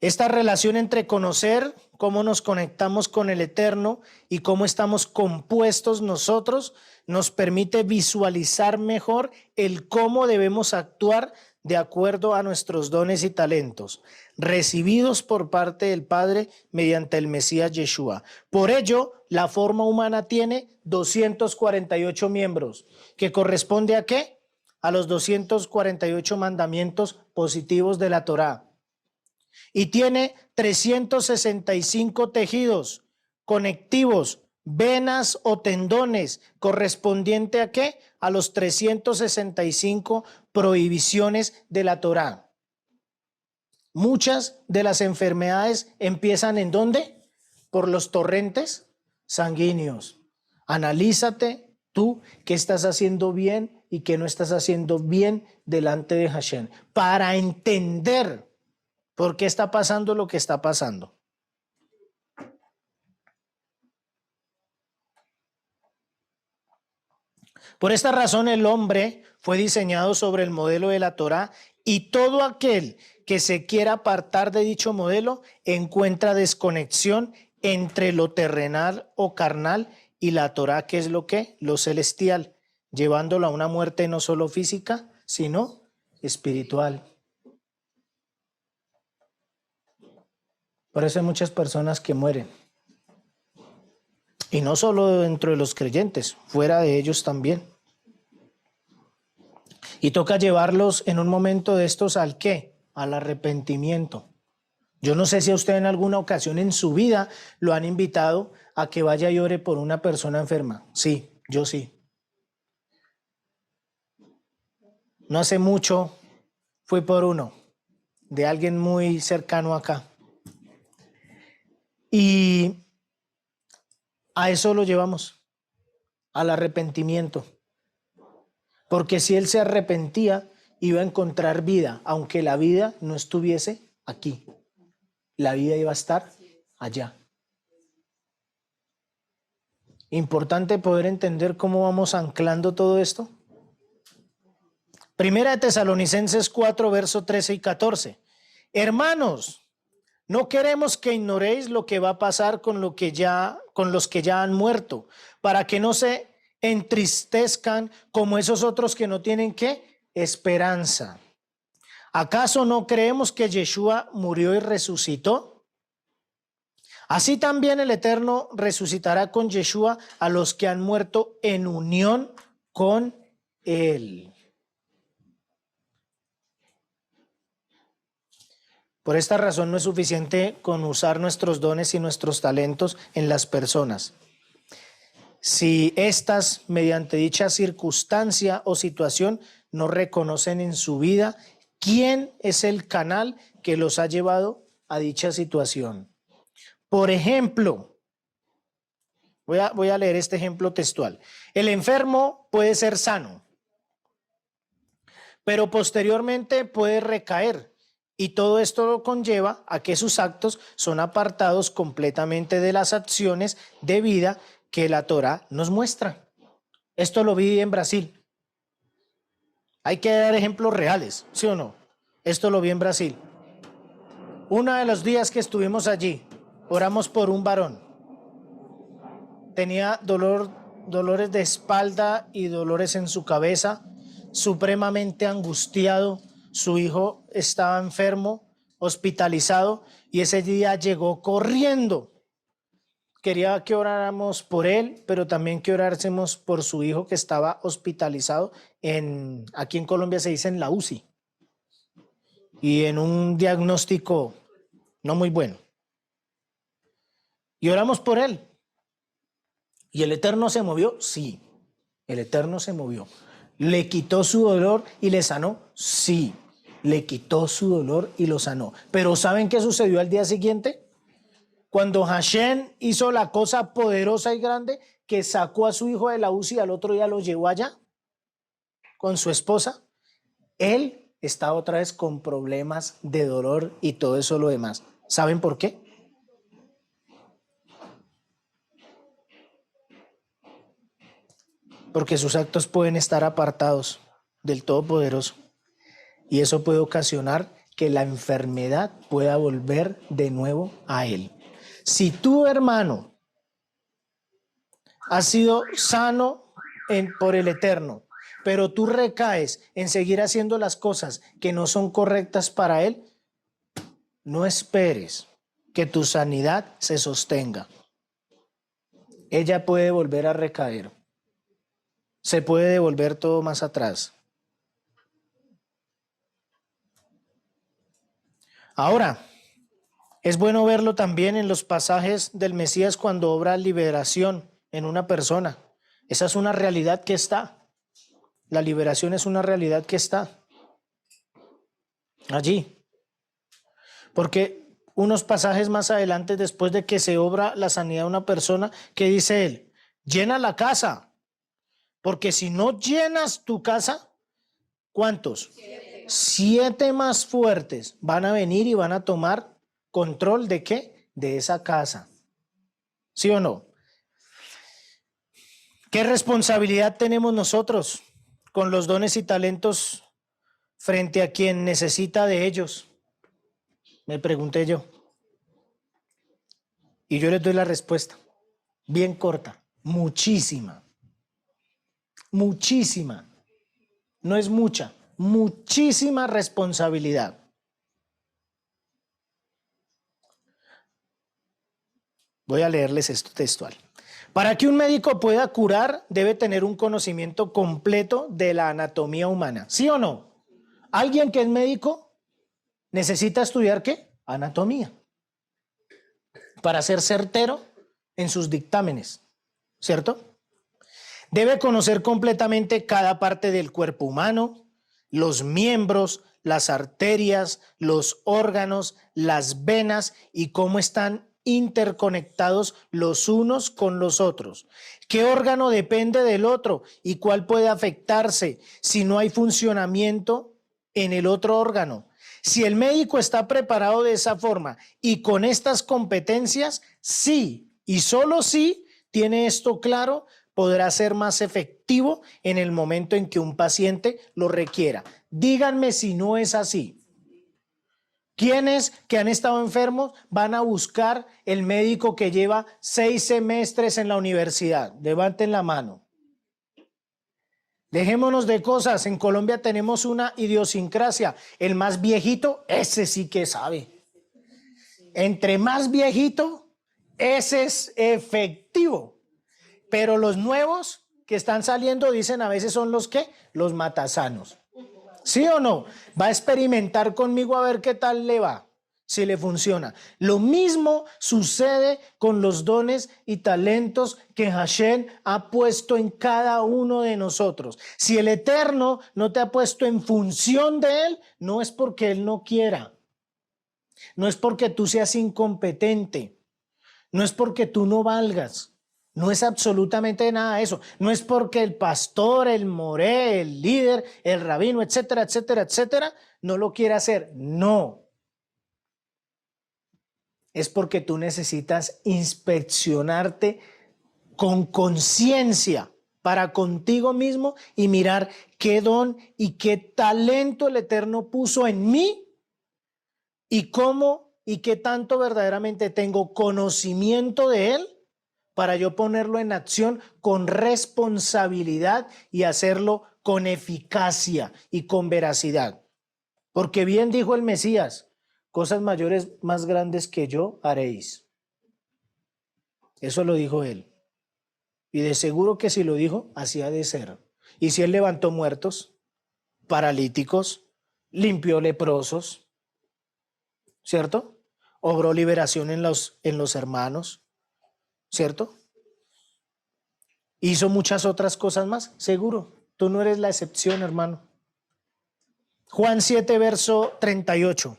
Speaker 1: Esta relación entre conocer cómo nos conectamos con el Eterno y cómo estamos compuestos nosotros nos permite visualizar mejor el cómo debemos actuar de acuerdo a nuestros dones y talentos, recibidos por parte del Padre mediante el Mesías Yeshua. Por ello, la forma humana tiene 248 miembros, que corresponde ¿a qué? A los 248 mandamientos positivos de la Torá. Y tiene 365 tejidos conectivos, venas o tendones, correspondiente ¿a qué? A los 365 prohibiciones de la Torá. Muchas de las enfermedades empiezan ¿en dónde? Por los torrentes sanguíneos. Analízate tú qué estás haciendo bien y qué no estás haciendo bien delante de Hashem, para entender ¿por qué está pasando lo que está pasando? Por esta razón el hombre fue diseñado sobre el modelo de la Torá y todo aquel que se quiera apartar de dicho modelo encuentra desconexión entre lo terrenal o carnal y la Torá, que es lo que? Lo celestial, llevándolo a una muerte no solo física, sino espiritual. Por eso hay muchas personas que mueren. Y no solo dentro de los creyentes, fuera de ellos también. Y toca llevarlos en un momento de estos ¿al qué? Al arrepentimiento. Yo no sé si a usted en alguna ocasión en su vida lo han invitado a que vaya y ore por una persona enferma. Sí, yo sí. No hace mucho fui por uno, de alguien muy cercano acá. Y a eso lo llevamos, al arrepentimiento. Porque si él se arrepentía, iba a encontrar vida, aunque la vida no estuviese aquí. La vida iba a estar allá. Importante poder entender cómo vamos anclando todo esto. Primera de Tesalonicenses 4, verso 13 y 14. Hermanos, no queremos que ignoréis lo que va a pasar con los que ya han muerto, para que no se entristezcan como esos otros que no tienen ¿qué? Esperanza. ¿Acaso no creemos que Yeshua murió y resucitó? Así también el Eterno resucitará con Yeshua a los que han muerto en unión con él. Por esta razón no es suficiente con usar nuestros dones y nuestros talentos en las personas. si éstas, mediante dicha circunstancia o situación, no reconocen en su vida quién es el canal que los ha llevado a dicha situación. Por ejemplo, voy a leer este ejemplo textual. El enfermo puede ser sano, pero posteriormente puede recaer. Y todo esto lo conlleva a que sus actos son apartados completamente de las acciones de vida que la Torá nos muestra. Esto lo vi en Brasil. Hay que dar ejemplos reales, ¿sí o no? Esto lo vi en Brasil. Uno de los días que estuvimos allí, oramos por un varón. Tenía dolores de espalda y dolores en su cabeza, supremamente angustiado. Su hijo estaba enfermo, hospitalizado, y ese día llegó corriendo. Quería que oráramos por él, pero también que orásemos por su hijo que estaba hospitalizado aquí en Colombia se dice en la UCI, y en un diagnóstico no muy bueno. Y oramos por él. ¿Y el Eterno se movió? Sí, el Eterno se movió. ¿Le quitó su dolor y le sanó? Sí, le quitó su dolor y lo sanó. Pero ¿saben qué sucedió al día siguiente? Cuando Hashem hizo la cosa poderosa y grande, que sacó a su hijo de la UCI y al otro día lo llevó allá con su esposa, él está otra vez con problemas de dolor y todo eso lo demás. ¿Saben por qué? Porque sus actos pueden estar apartados del Todopoderoso y eso puede ocasionar que la enfermedad pueda volver de nuevo a él. Si tu hermano ha sido sano por el Eterno, pero tú recaes en seguir haciendo las cosas que no son correctas para él, no esperes que tu sanidad se sostenga. Ella puede volver a recaer. Se puede devolver todo más atrás. Ahora, es bueno verlo también en los pasajes del Mesías cuando obra liberación en una persona. Esa es una realidad que está. La liberación es una realidad que está allí. Porque unos pasajes más adelante, después de que se obra la sanidad de una persona, ¿qué dice él? Llena la casa. Porque si no llenas tu casa, ¿cuántos? 7 más fuertes van a venir y van a tomar control ¿de qué? De esa casa. ¿Sí o no? ¿Qué responsabilidad tenemos nosotros con los dones y talentos frente a quien necesita de ellos? Me pregunté yo. Y yo les doy la respuesta, bien corta, muchísima. Muchísima. No es mucha, muchísima responsabilidad. Voy a leerles esto textual. Para que un médico pueda curar, debe tener un conocimiento completo de la anatomía humana. ¿Sí o no? ¿Alguien que es médico necesita estudiar qué? Anatomía. Para ser certero en sus dictámenes, ¿cierto? Debe conocer completamente cada parte del cuerpo humano, los miembros, las arterias, los órganos, las venas y cómo están interconectados los unos con los otros. ¿Qué órgano depende del otro y cuál puede afectarse si no hay funcionamiento en el otro órgano? Si el médico está preparado de esa forma y con estas competencias, sí, y solo sí tiene esto claro, podrá ser más efectivo en el momento en que un paciente lo requiera. Díganme si no es así. ¿Quiénes que han estado enfermos van a buscar el médico que lleva 6 semestres en la universidad? Levanten la mano. Dejémonos de cosas. En Colombia tenemos una idiosincrasia. El más viejito, ese sí que sabe. Entre más viejito, ese es efectivo. Pero los nuevos que están saliendo dicen a veces son los que, los matasanos. ¿Sí o no? Va a experimentar conmigo a ver qué tal le va. si le funciona. Lo mismo sucede con los dones y talentos que Hashem ha puesto en cada uno de nosotros. Si el Eterno no te ha puesto en función de Él, no es porque Él no quiera. No es porque tú seas incompetente. No es porque tú no valgas. No es absolutamente nada de eso. No es porque el pastor, el moré, el líder, el rabino, etcétera, etcétera, etcétera, no lo quiera hacer. No. Es porque tú necesitas inspeccionarte con conciencia para contigo mismo y mirar qué don y qué talento el Eterno puso en mí y cómo y qué tanto verdaderamente tengo conocimiento de él para yo ponerlo en acción con responsabilidad y hacerlo con eficacia y con veracidad. Porque bien dijo el Mesías, cosas mayores más grandes que yo haréis. Eso lo dijo él. Y de seguro que si lo dijo, así ha de ser. Y si él levantó muertos, paralíticos, limpió leprosos, ¿cierto? Obró liberación en los hermanos, ¿cierto? Hizo muchas otras cosas más, seguro. Tú no eres la excepción, hermano. Juan 7, verso 38.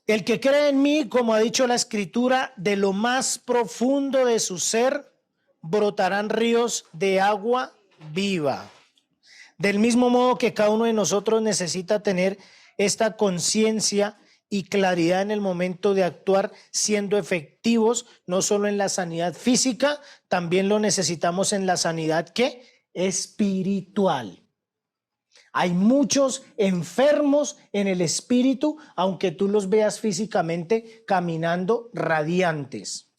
Speaker 1: El que cree en mí, como ha dicho la Escritura, de lo más profundo de su ser brotarán ríos de agua viva. Del mismo modo que cada uno de nosotros necesita tener esta conciencia y claridad en el momento de actuar siendo efectivos, no solo en la sanidad física, también lo necesitamos en la sanidad ¿qué? Espiritual. Hay muchos enfermos en el espíritu, aunque tú los veas físicamente caminando radiantes.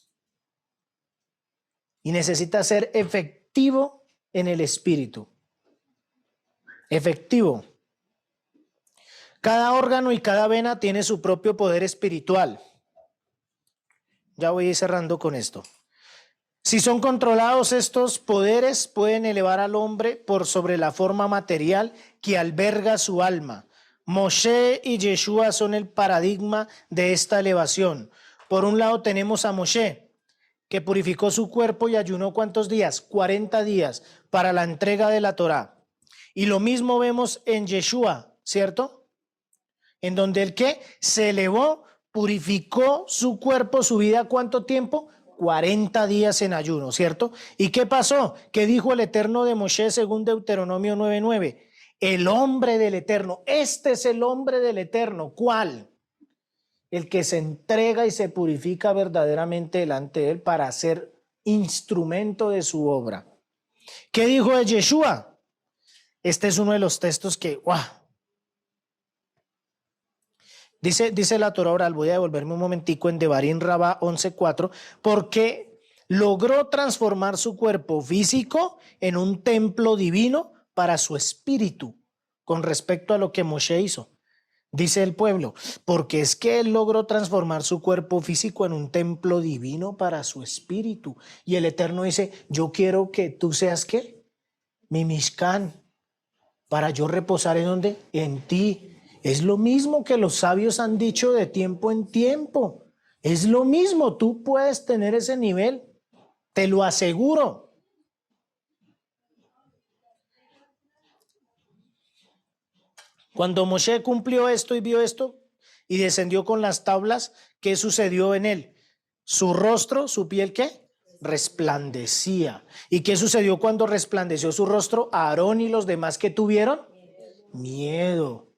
Speaker 1: Y necesitas ser efectivo en el espíritu. Efectivo. Cada órgano y cada vena tiene su propio poder espiritual. Ya voy a ir cerrando con esto. Si son controlados estos poderes, pueden elevar al hombre por sobre la forma material que alberga su alma. Moshe y Yeshua son el paradigma de esta elevación. Por un lado tenemos a Moshe, que purificó su cuerpo y ayunó ¿cuántos días? 40 días para la entrega de la Torá. Y lo mismo vemos en Yeshua, ¿cierto? En donde el que se elevó, purificó su cuerpo, su vida, ¿cuánto tiempo? 40 días en ayuno, ¿cierto? ¿Y qué pasó? ¿Qué dijo el Eterno de Moshe según Deuteronomio 9:9? El hombre del Eterno, este es el hombre del Eterno. ¿Cuál? El que se entrega y se purifica verdaderamente delante de él para ser instrumento de su obra. ¿Qué dijo de Yeshua? Este es uno de los textos que, ¡wow! Dice la Torah oral, voy a devolverme un momentico en Devarim Rabá 11:4, porque logró transformar su cuerpo físico en un templo divino para su espíritu, con respecto a lo que Moshe hizo. Dice el pueblo, porque es que él logró transformar su cuerpo físico en un templo divino para su espíritu. Y el Eterno dice, yo quiero que tú seas, ¿qué? Mi Mishkan, para yo reposar ¿en dónde? En ti. Es lo mismo que los sabios han dicho de tiempo en tiempo. Es lo mismo, tú puedes tener ese nivel, te lo aseguro. Cuando Moshe cumplió esto y vio esto y descendió con las tablas, ¿qué sucedió en él? Su rostro, su piel, ¿qué? Resplandecía. ¿Y qué sucedió cuando resplandeció su rostro? Aarón y los demás que tuvieron miedo.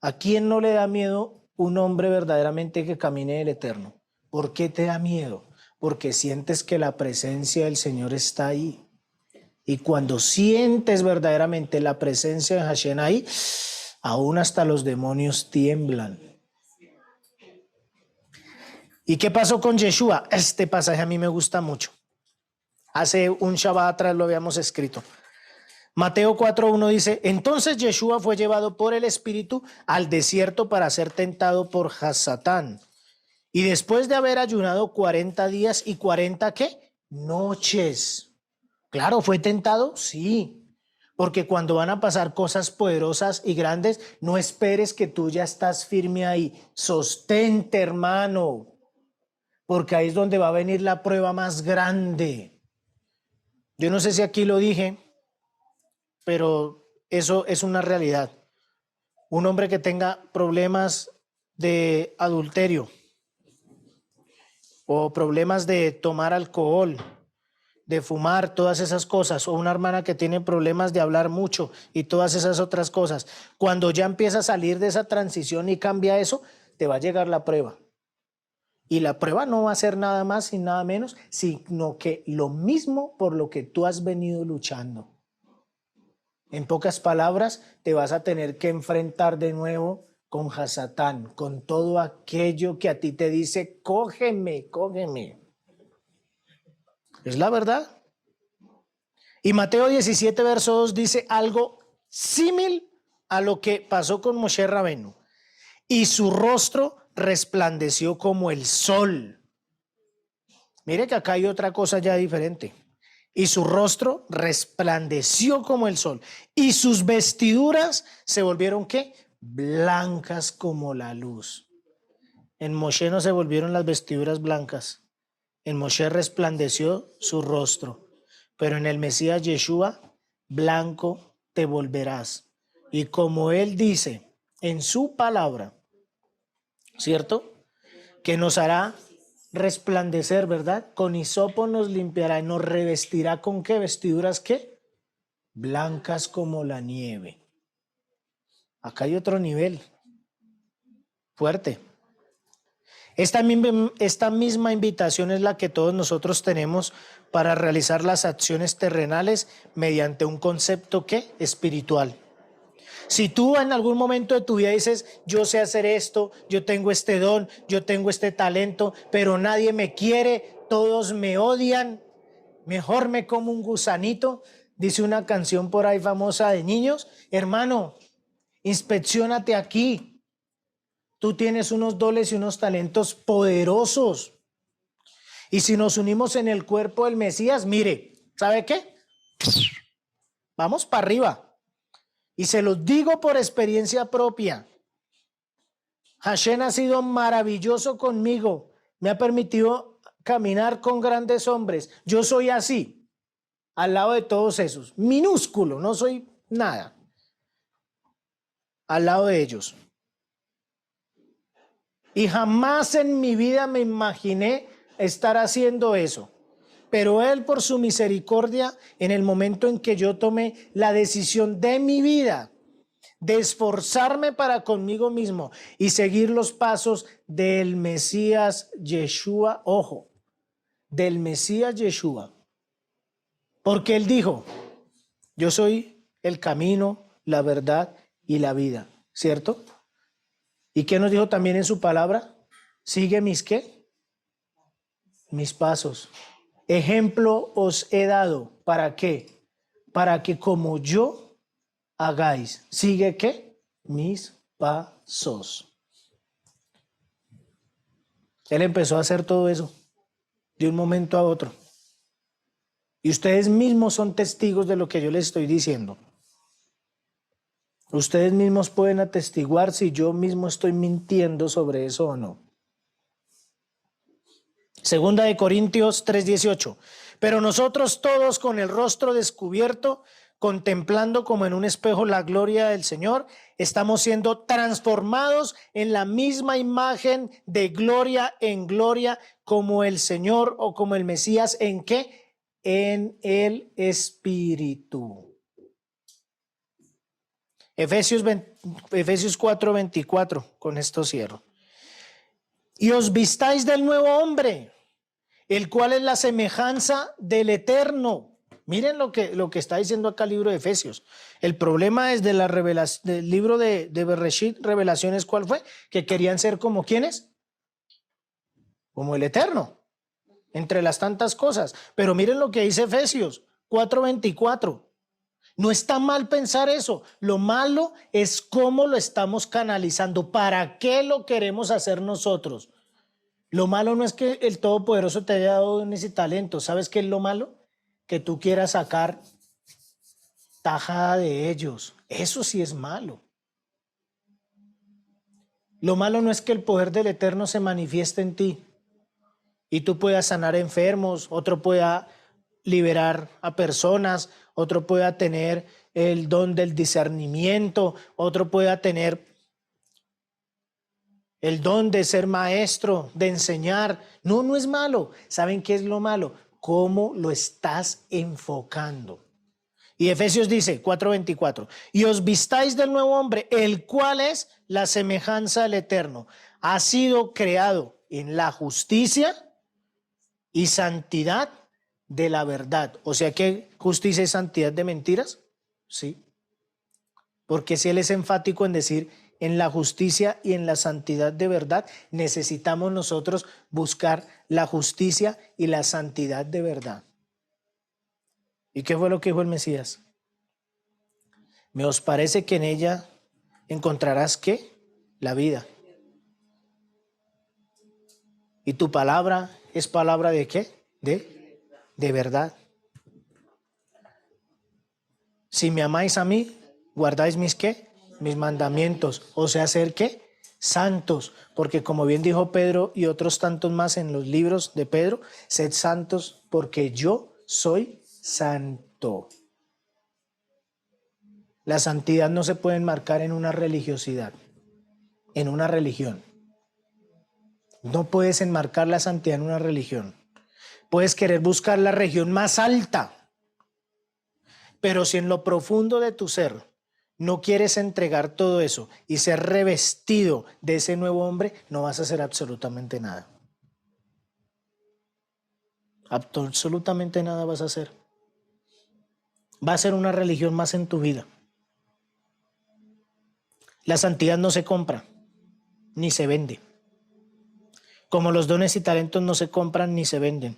Speaker 1: ¿A quién no le da miedo un hombre verdaderamente que camine el Eterno? ¿Por qué te da miedo? Porque sientes que la presencia del Señor está ahí. Y cuando sientes verdaderamente la presencia de Hashem ahí, aún hasta los demonios tiemblan. ¿Y qué pasó con Yeshua? Este pasaje a mí me gusta mucho. Hace un Shabbat atrás lo habíamos escrito. Mateo 4:1 dice, entonces Yeshua fue llevado por el Espíritu al desierto para ser tentado por Satán. Y después de haber ayunado 40 días y 40 ¿qué? Noches. Claro, ¿fue tentado? Sí. Porque cuando van a pasar cosas poderosas y grandes, no esperes que tú ya estás firme ahí. Sostente, hermano, porque ahí es donde va a venir la prueba más grande. Yo no sé si aquí lo dije, pero eso es una realidad. Un hombre que tenga problemas de adulterio o problemas de tomar alcohol, de fumar, todas esas cosas, o una hermana que tiene problemas de hablar mucho y todas esas otras cosas, cuando ya empieza a salir de esa transición y cambia eso, te va a llegar la prueba. Y la prueba no va a ser nada más y nada menos, sino que lo mismo por lo que tú has venido luchando. En pocas palabras, te vas a tener que enfrentar de nuevo con Hasatán, con todo aquello que a ti te dice, cógeme, cógeme. Es la verdad. Y Mateo 17, verso 2 dice algo símil a lo que pasó con Moshe Rabenu. Y su rostro resplandeció como el sol. Mire que acá hay otra cosa ya diferente. Y su rostro resplandeció como el sol. Y sus vestiduras se volvieron, ¿qué? Blancas como la luz. En Moshe no se volvieron las vestiduras blancas. En Moshe resplandeció su rostro. Pero en el Mesías Yeshua, blanco te volverás. Y como él dice en su palabra, ¿cierto? Que nos hará resplandecer, ¿verdad? Con hisopo nos limpiará y nos revestirá ¿con qué? ¿Vestiduras qué? Blancas como la nieve. Acá hay otro nivel fuerte. Esta misma invitación es la que todos nosotros tenemos para realizar las acciones terrenales mediante un concepto ¿qué? Espiritual. Si tú en algún momento de tu vida dices, yo sé hacer esto, yo tengo este don, yo tengo este talento, pero nadie me quiere, todos me odian, mejor me como un gusanito, dice una canción por ahí famosa de niños, hermano, inspecciónate aquí. Tú tienes unos dones y unos talentos poderosos. Y si nos unimos en el cuerpo del Mesías, mire, ¿sabe qué? Vamos para arriba. Y se los digo por experiencia propia. Hashem ha sido maravilloso conmigo. Me ha permitido caminar con grandes hombres. Yo soy así, al lado de todos esos. Minúsculo, no soy nada. Al lado de ellos. Y jamás en mi vida me imaginé estar haciendo eso. Pero Él, por su misericordia, en el momento en que yo tomé la decisión de mi vida, de esforzarme para conmigo mismo y seguir los pasos del Mesías Yeshua, ojo, del Mesías Yeshua. Porque Él dijo, yo soy el camino, la verdad y la vida, ¿cierto? ¿Y qué nos dijo también en su palabra? Sigue mis ¿qué? Mis pasos. Ejemplo os he dado. ¿Para qué? Para que como yo hagáis. ¿Sigue qué? Mis pasos. Él empezó a hacer todo eso de un momento a otro. Y ustedes mismos son testigos de lo que yo les estoy diciendo. Ustedes mismos pueden atestiguar si yo mismo estoy mintiendo sobre eso o no. Segunda de Corintios 3:18. Pero nosotros todos con el rostro descubierto, contemplando como en un espejo la gloria del Señor, estamos siendo transformados en la misma imagen de gloria en gloria como el Señor o como el Mesías. ¿En qué? En el Espíritu. Efesios 4:24, con esto cierro. Y os vistáis del nuevo hombre, el cual es la semejanza del Eterno. Miren lo que está diciendo acá el libro de Efesios. El problema es de la revelación, del libro de Bereshit, Revelaciones, ¿cuál fue? Que querían ser como ¿quiénes? Como el Eterno, entre las tantas cosas. Pero miren lo que dice Efesios 4:24. No está mal pensar eso. Lo malo es cómo lo estamos canalizando. ¿Para qué lo queremos hacer nosotros? Lo malo no es que el Todopoderoso te haya dado ese talento. ¿Sabes qué es lo malo? Que tú quieras sacar tajada de ellos. Eso sí es malo. Lo malo no es que el poder del Eterno se manifieste en ti y tú puedas sanar enfermos, otro pueda liberar a personas, otro pueda tener el don del discernimiento, otro pueda tener el don de ser maestro, de enseñar. No, no es malo. ¿Saben qué es lo malo? ¿Cómo lo estás enfocando? Y Efesios dice, 4:24, y os vistáis del nuevo hombre, el cual es la semejanza del Eterno. Ha sido creado en la justicia y santidad de la verdad. O sea que justicia y santidad de mentiras. Sí. Porque si él es enfático en decir en la justicia y en la santidad de verdad, necesitamos nosotros buscar la justicia y la santidad de verdad. ¿Y qué fue lo que dijo el Mesías? ¿Me os parece que en ella encontrarás qué? La vida. ¿Y tu palabra es palabra de qué? De verdad. Si me amáis a mí, guardáis mis qué? Mis mandamientos. O sea, ser qué? Santos. Porque como bien dijo Pedro y otros tantos más en los libros de Pedro, sed santos porque yo soy santo. La santidad no se puede enmarcar en una religiosidad, en una religión. No puedes enmarcar la santidad en una religión. Puedes querer buscar la región más alta, pero si en lo profundo de tu ser no quieres entregar todo eso y ser revestido de ese nuevo hombre, no vas a hacer absolutamente nada. Absolutamente nada vas a hacer. Va a ser una religión más en tu vida. La santidad no se compra, ni se vende. Como los dones y talentos no se compran ni se venden.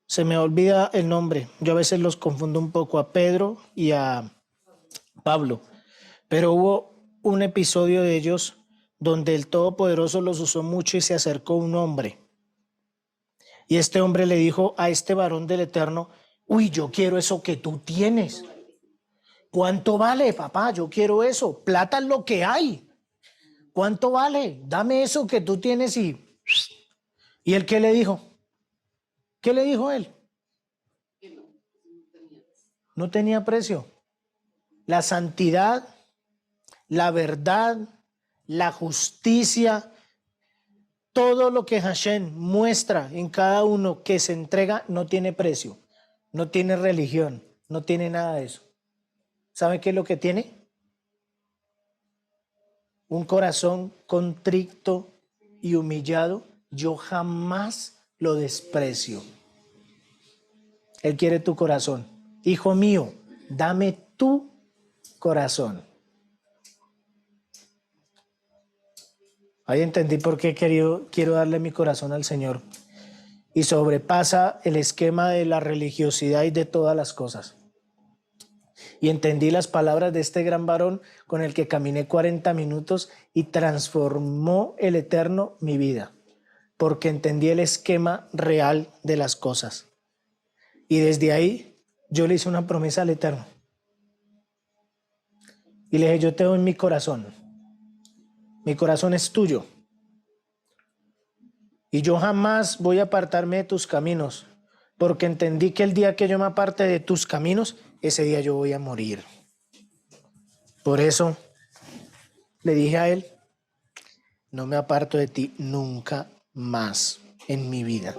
Speaker 1: Se me olvida el nombre. Yo a veces los confundo un poco a Pedro y a Pablo. Pero hubo un episodio de ellos donde el Todopoderoso los usó mucho y se acercó un hombre. Y este hombre le dijo a este varón del Eterno, uy, yo quiero eso que tú tienes. ¿Cuánto vale, papá? Yo quiero eso. Plata es lo que hay. ¿Cuánto vale? Dame eso que tú tienes y... ¿Y él qué le dijo? ¿Qué le dijo él? No tenía precio. La santidad, la verdad, la justicia, todo lo que Hashem muestra en cada uno que se entrega no tiene precio, no tiene religión, no tiene nada de eso. ¿Sabe qué es lo que tiene? Un corazón contrito y humillado. Yo jamás lo desprecio. Él quiere tu corazón. Hijo mío, dame tu corazón. Ahí entendí por qué quiero darle mi corazón al Señor. Y sobrepasa el esquema de la religiosidad y de todas las cosas. Y entendí las palabras de este gran varón con el que caminé 40 minutos y transformó el Eterno mi vida. Porque entendí el esquema real de las cosas. Y desde ahí yo le hice una promesa al Eterno. Y le dije, yo te doy mi corazón. Mi corazón es tuyo. Y yo jamás voy a apartarme de tus caminos, porque entendí que el día que yo me aparte de tus caminos, ese día yo voy a morir. Por eso le dije a él, no me aparto de ti nunca más en mi vida.